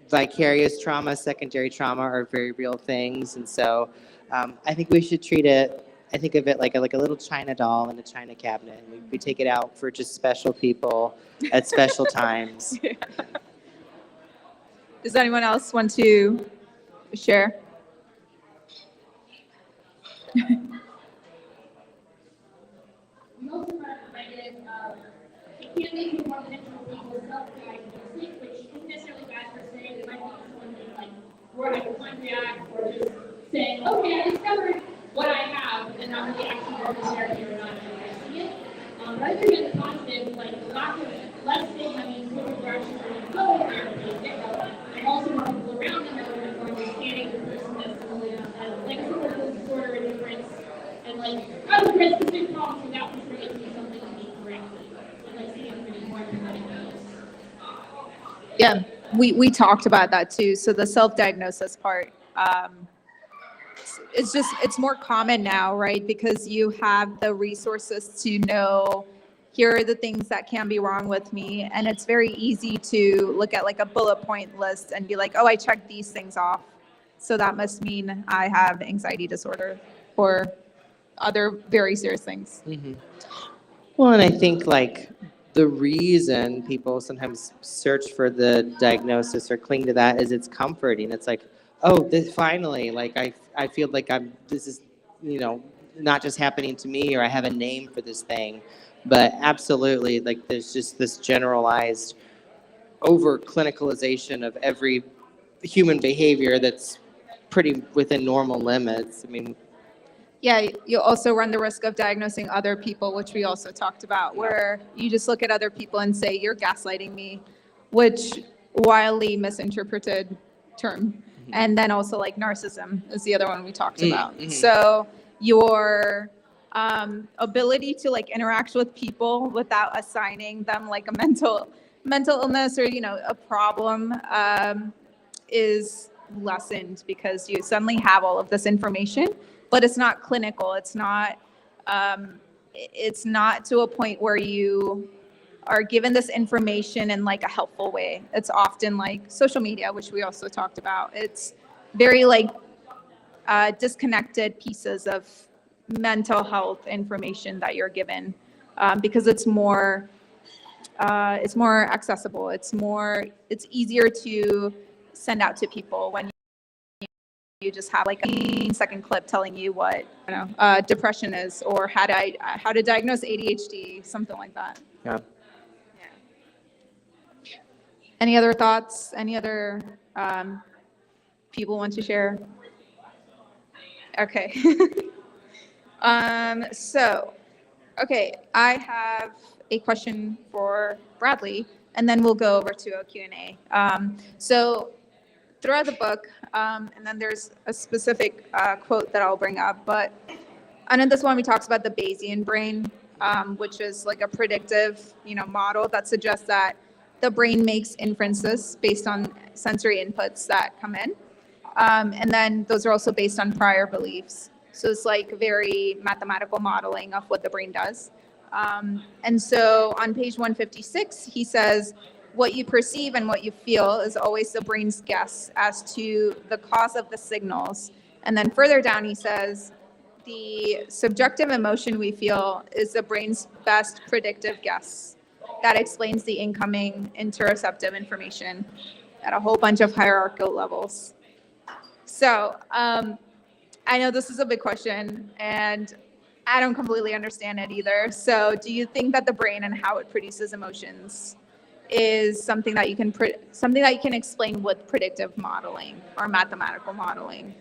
vicarious trauma, secondary trauma are very real things. And so I think we should treat it. I think of it like a little china doll in a china cabinet. And we take it out for just special people at special times. Does anyone else want to share? We also have the negative of it can make you more potential people self-diagnosing, which isn't necessarily bad per se. It might be someone being like more hypochondriac or just saying, okay, I discovered what I have, and not really actually going to therapy or not addressing it. But I think it's positive, like lack of less stigma means more people are actually going to go to therapy and get help, and also more people around them are going to understanding the person that's like a mental disorder and difference. And like, I was very specific problems without referring to something to me correctly. And like seeing pretty more than Yeah, we talked about that too. So the self-diagnosis part, it's more common now, right? Because you have the resources to know here are the things that can be wrong with me, and it's very easy to look at like a bullet point list and be like, oh, I checked these things off, so that must mean I have anxiety disorder or other very serious things. Mm-hmm. Well, and I think like the reason people sometimes search for the diagnosis or cling to that is it's comforting. It's like, oh, this finally, like I feel like this is, not just happening to me, or I have a name for this thing. But absolutely, like there's just this generalized over clinicalization of every human behavior that's pretty within normal limits. I mean, Yeah, you also run the risk of diagnosing other people, which we also talked about, where you just look at other people and say, you're gaslighting me, which wildly misinterpreted term. And then also like narcissism is the other one we talked about. So your ability to like interact with people without assigning them like a mental illness or, a problem is lessened because you suddenly have all of this information, but it's not clinical. It's not to a point where you are given this information in like a helpful way. It's often like social media, which we also talked about. It's very like disconnected pieces of mental health information that you're given because it's more accessible. It's easier to send out to people when you just have like a 15-second clip telling you what depression is or how to diagnose ADHD, something like that. yeah. Any other thoughts? Any other people want to share? Okay. Okay, I have a question for Bradley, and then we'll go over to a Q&A. So throughout the book, and then there's a specific quote that I'll bring up, but I know this one we talks about the Bayesian brain, which is like a predictive, model that suggests that the brain makes inferences based on sensory inputs that come in. And then those are also based on prior beliefs. So it's like very mathematical modeling of what the brain does. And so on page 156, he says, what you perceive and what you feel is always the brain's guess as to the cause of the signals. And then further down, he says, the subjective emotion we feel is the brain's best predictive guess. That explains the incoming interoceptive information at a whole bunch of hierarchical levels. So I know this is a big question, and I don't completely understand it either. So do you think that the brain and how it produces emotions is something that you can explain with predictive modeling or mathematical modeling?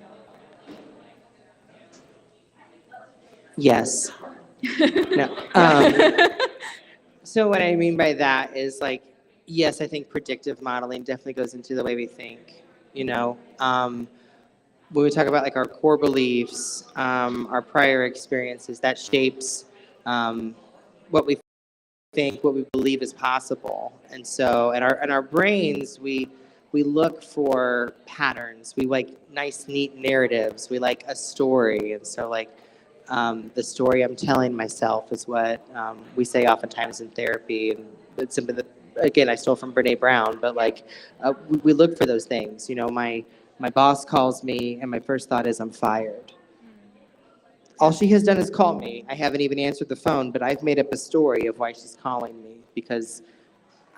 Yes. No. So what I mean by that is like, yes, I think predictive modeling definitely goes into the way we think. When we talk about like our core beliefs, our prior experiences, that shapes what we think, what we believe is possible. And so in our brains, we look for patterns. We like nice, neat narratives. We like a story. And so like the story I'm telling myself is what we say oftentimes in therapy. And it's something that, again, I stole from Brene Brown, but like we look for those things. You know, my boss calls me and my first thought is I'm fired. All she has done is call me. I haven't even answered the phone, but I've made up a story of why she's calling me because,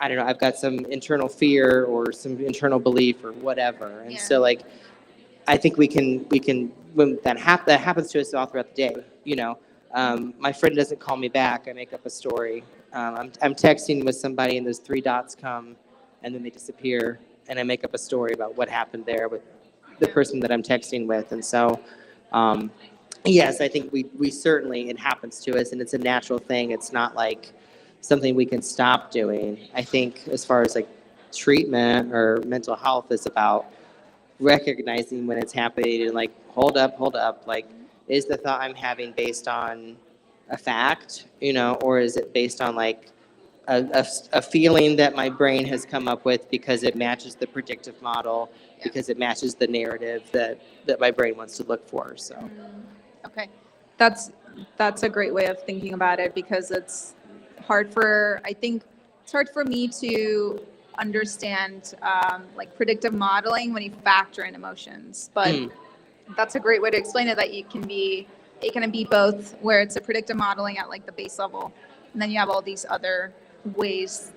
I don't know, I've got some internal fear or some internal belief or whatever. And so like, I think we can when that happens to us all throughout the day, you know. My friend doesn't call me back, I make up a story. I'm texting with somebody and those three dots come and then they disappear and I make up a story about what happened there with the person that I'm texting with. And so, yes, I think we certainly, it happens to us and it's a natural thing. It's not like something we can stop doing. I think as far as like treatment or mental health is about recognizing when it's happening and like, hold up. Like, is the thought I'm having based on a fact, you know, or is it based on like a feeling that my brain has come up with because it matches the predictive model, because it matches the narrative that my brain wants to look for. So. Okay, that's a great way of thinking about it because it's hard for me to understand like predictive modeling when you factor in emotions, but that's a great way to explain it, that it can be both, where it's a predictive modeling at like the base level, and then you have all these other ways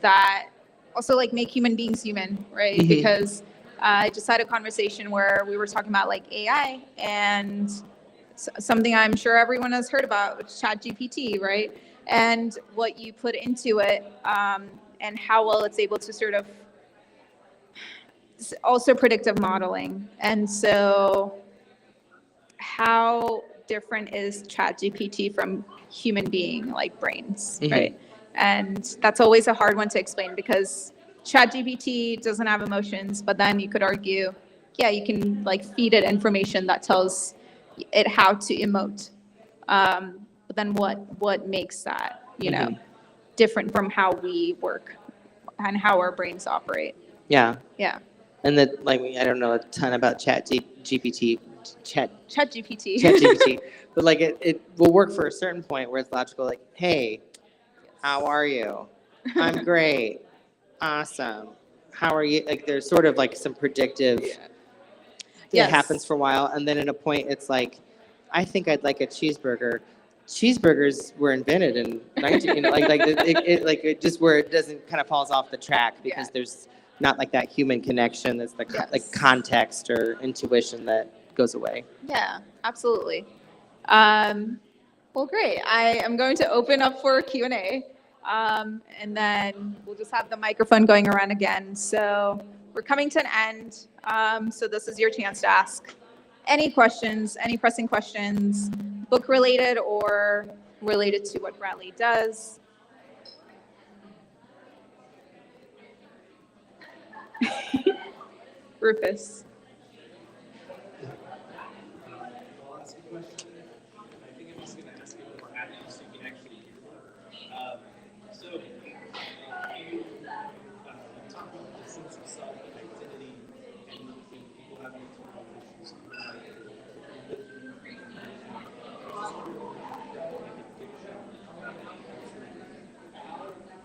that also like make human beings human, right? Mm-hmm. Because I just had a conversation where we were talking about like AI and something I'm sure everyone has heard about, which is ChatGPT, right? And what you put into it, and how well it's able to sort of also predictive modeling. And so how different is ChatGPT from human being like brains, right? And that's always a hard one to explain because ChatGPT doesn't have emotions, but then you could argue, yeah, you can like feed it information that tells it how to emote. But then what makes that, you know, different from how we work and how our brains operate? Yeah. Yeah. And that, like, I don't know a ton about ChatGPT, ChatGPT. but like it will work for a certain point where it's logical. Like, hey, how are you? I'm great. Awesome. How are you? Like, there's sort of like some predictive. Yes. It happens for a while, and then at a point, it's like, I think I'd like a cheeseburger. Cheeseburgers were invented in 19, you know, it just where it doesn't kind of falls off the track because there's not like that human connection. That's the like context or intuition that goes away. Yeah, absolutely. Well, great. I am going to open up for Q&A, and then we'll just have the microphone going around again. So we're coming to an end. So this is your chance to ask any questions, any pressing questions, book related or related to what Bradley does. Rufus. I'll ask a question. I think I'm just going to ask it more happy so you can actually hear. So, you talk about the sense of self and identity, and people have internal issues.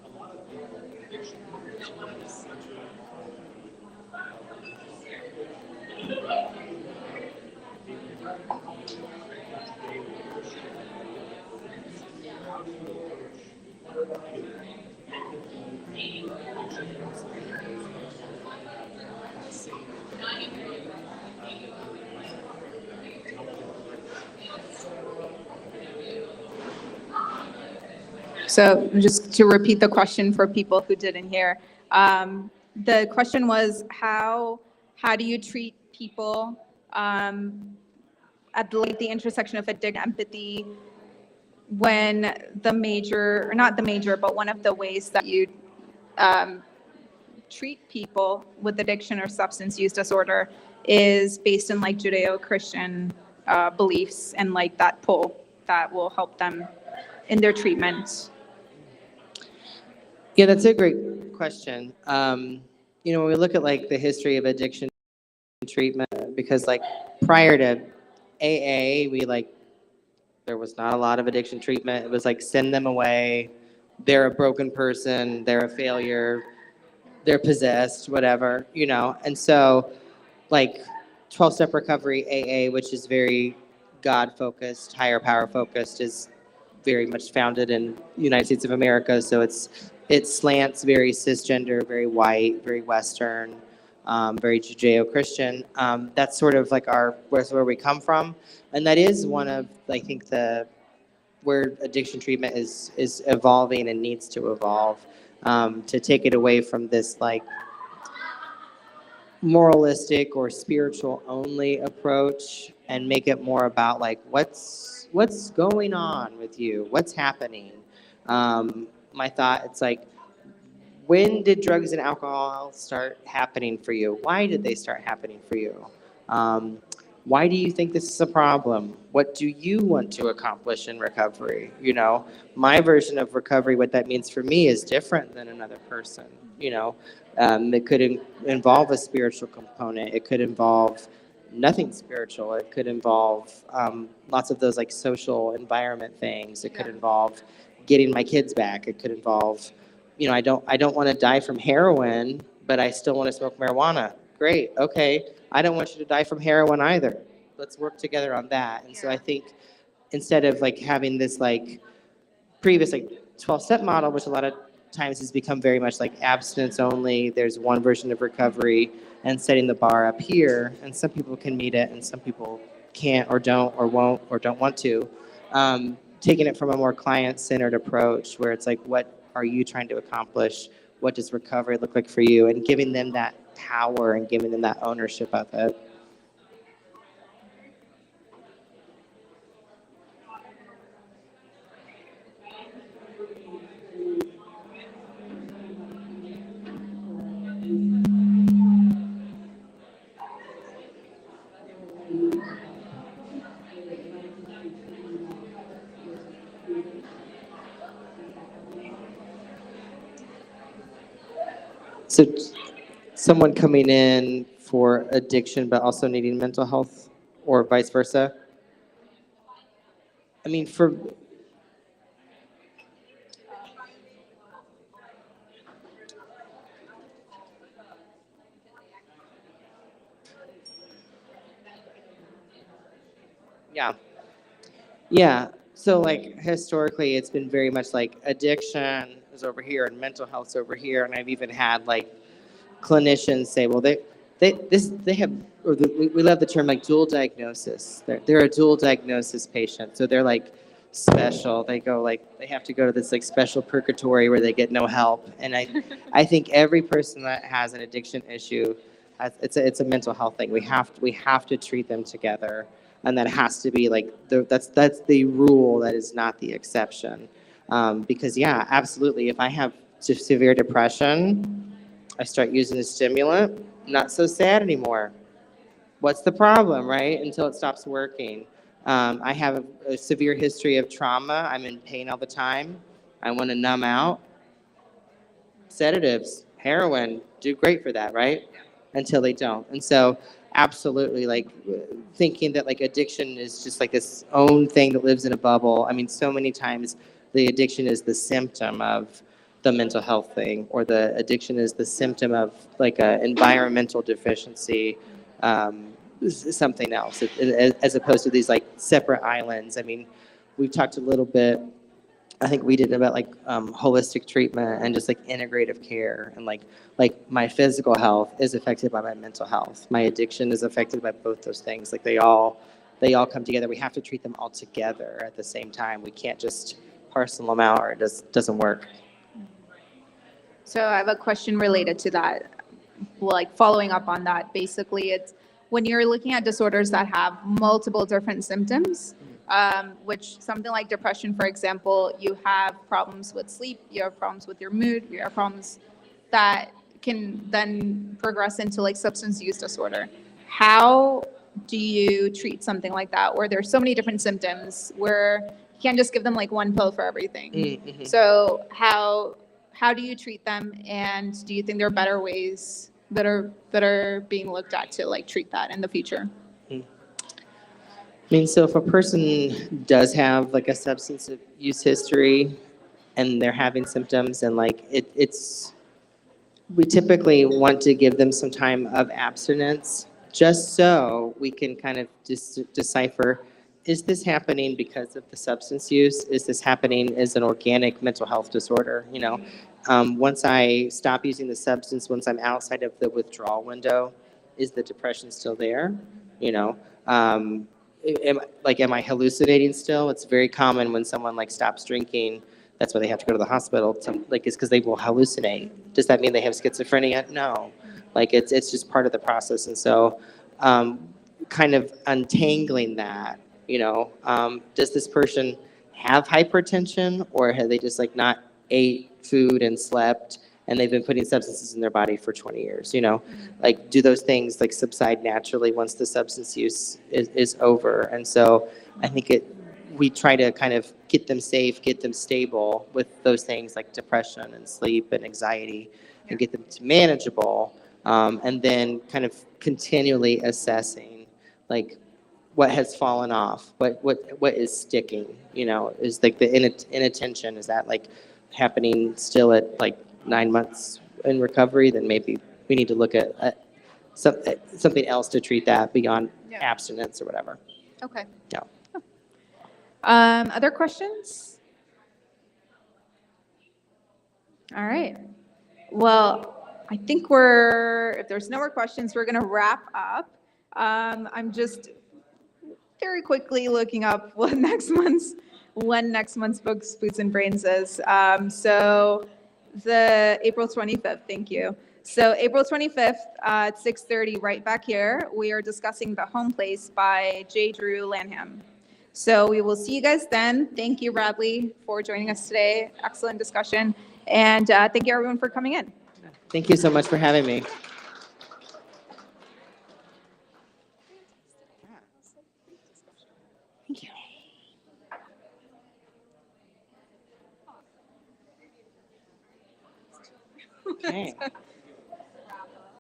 A lot of people addiction is such a So just to repeat the question for people who didn't hear, the question was how do you treat people at like the intersection of addiction and empathy when the major, or not the major, but one of the ways that you treat people with addiction or substance use disorder is based in like Judeo-Christian beliefs and like that pull that will help them in their treatment. Yeah, that's a great question. When we look at like the history of addiction treatment, because like prior to AA, there was not a lot of addiction treatment. It was like send them away. They're a broken person. They're a failure. They're possessed, whatever. And so like 12-step recovery AA, which is very God focused, higher power focused, is very much founded in the United States of America. So it slants very cisgender, very white, very Western, very Judeo-Christian. That's sort of like where we come from, and that is one of I think the where addiction treatment is evolving and needs to evolve, to take it away from this like moralistic or spiritual only approach and make it more about like what's going on with you, what's happening. My thought, it's like, when did drugs and alcohol start happening for you? Why did they start happening for you? um, why do you think this is a problem? What do you want to accomplish in recovery? My version of recovery, what that means for me, is different than another person. It could involve a spiritual component. It could involve nothing spiritual. It could involve lots of those like social environment things. It could involve getting my kids back. It could involve, I don't want to die from heroin, but I still want to smoke marijuana. Great. Okay. I don't want you to die from heroin either. Let's work together on that. And so I think instead of like having this like previous like 12-step model, which a lot of times has become very much like abstinence only, there's one version of recovery, and setting the bar up here, and some people can meet it and some people can't or don't or won't or don't want to. Taking it from a more client-centered approach where it's like, what are you trying to accomplish? What does recovery look like for you? And giving them that power and giving them that ownership of it. So someone coming in for addiction but also needing mental health, or vice versa? I mean, yeah. Yeah. So like historically it's been very much like addiction is over here and mental health's over here. And I've even had like clinicians say, well, they have, or we love the term like dual diagnosis. They're a dual diagnosis patient. So they're like special. They go like, they have to go to this like special purgatory where they get no help. And I think every person that has an addiction issue, it's a mental health thing. We have to treat them together. And that has to be like, that's the rule, that is not the exception. Because yeah, absolutely. If I have severe depression, I start using a stimulant, not so sad anymore. What's the problem, right? Until it stops working. I have a severe history of trauma. I'm in pain all the time. I want to numb out. Sedatives, heroin, do great for that, right? Until they don't. And so absolutely, like thinking that like addiction is just like this own thing that lives in a bubble. I mean, so many times the addiction is the symptom of the mental health thing, or the addiction is the symptom of like a environmental deficiency, something else, as opposed to these like separate islands. I mean, we've talked a little bit, I think we did, about like holistic treatment and just like integrative care, and like my physical health is affected by my mental health. My addiction is affected by both those things. Like they all come together. We have to treat them all together at the same time. We can't just parcel them out, or it doesn't work. So I have a question related to that. Well, like following up on that, basically it's when you're looking at disorders that have multiple different symptoms, which something like depression, for example, you have problems with sleep, you have problems with your mood, you have problems that can then progress into like substance use disorder. How do you treat something like that, where there's so many different symptoms where you can't just give them like one pill for everything? Mm-hmm. So how how do you treat them, and do you think there are better ways that are being looked at to like treat that in the future? I mean, so if a person does have like a substance use history and they're having symptoms and like we typically want to give them some time of abstinence just so we can kind of decipher, is this happening because of the substance use? Is this happening as an organic mental health disorder? Once I stop using the substance, once I'm outside of the withdrawal window, is the depression still there? You know, am I hallucinating still? It's very common when someone like stops drinking. That's why they have to go to the hospital. It's because they will hallucinate. Does that mean they have schizophrenia? No. Like it's just part of the process. And so, kind of untangling that, does this person have hypertension, or have they just like not ate food and slept and they've been putting substances in their body for 20 years? Like, do those things like subside naturally once the substance use is over? And so I think we try to kind of get them safe, get them stable with those things like depression and sleep and anxiety, and get them to manageable, and then kind of continually assessing like what has fallen off, what is sticking, is like the inattention, is that like happening still at like 9 months in recovery? Then maybe we need to look at something else to treat that beyond abstinence or whatever. Okay. Yeah. Other questions? All right. Well, I think if there's no more questions, we're going to wrap up. I'm just very quickly looking up when next month's Books, Boots, and Brains is. So the April 25th, thank you. So April 25th at 6:30, right back here, we are discussing The Home Place by J. Drew Lanham. So we will see you guys then. Thank you, Bradley, for joining us today. Excellent discussion. And thank you, everyone, for coming in. Thank you so much for having me. Thank you. Okay.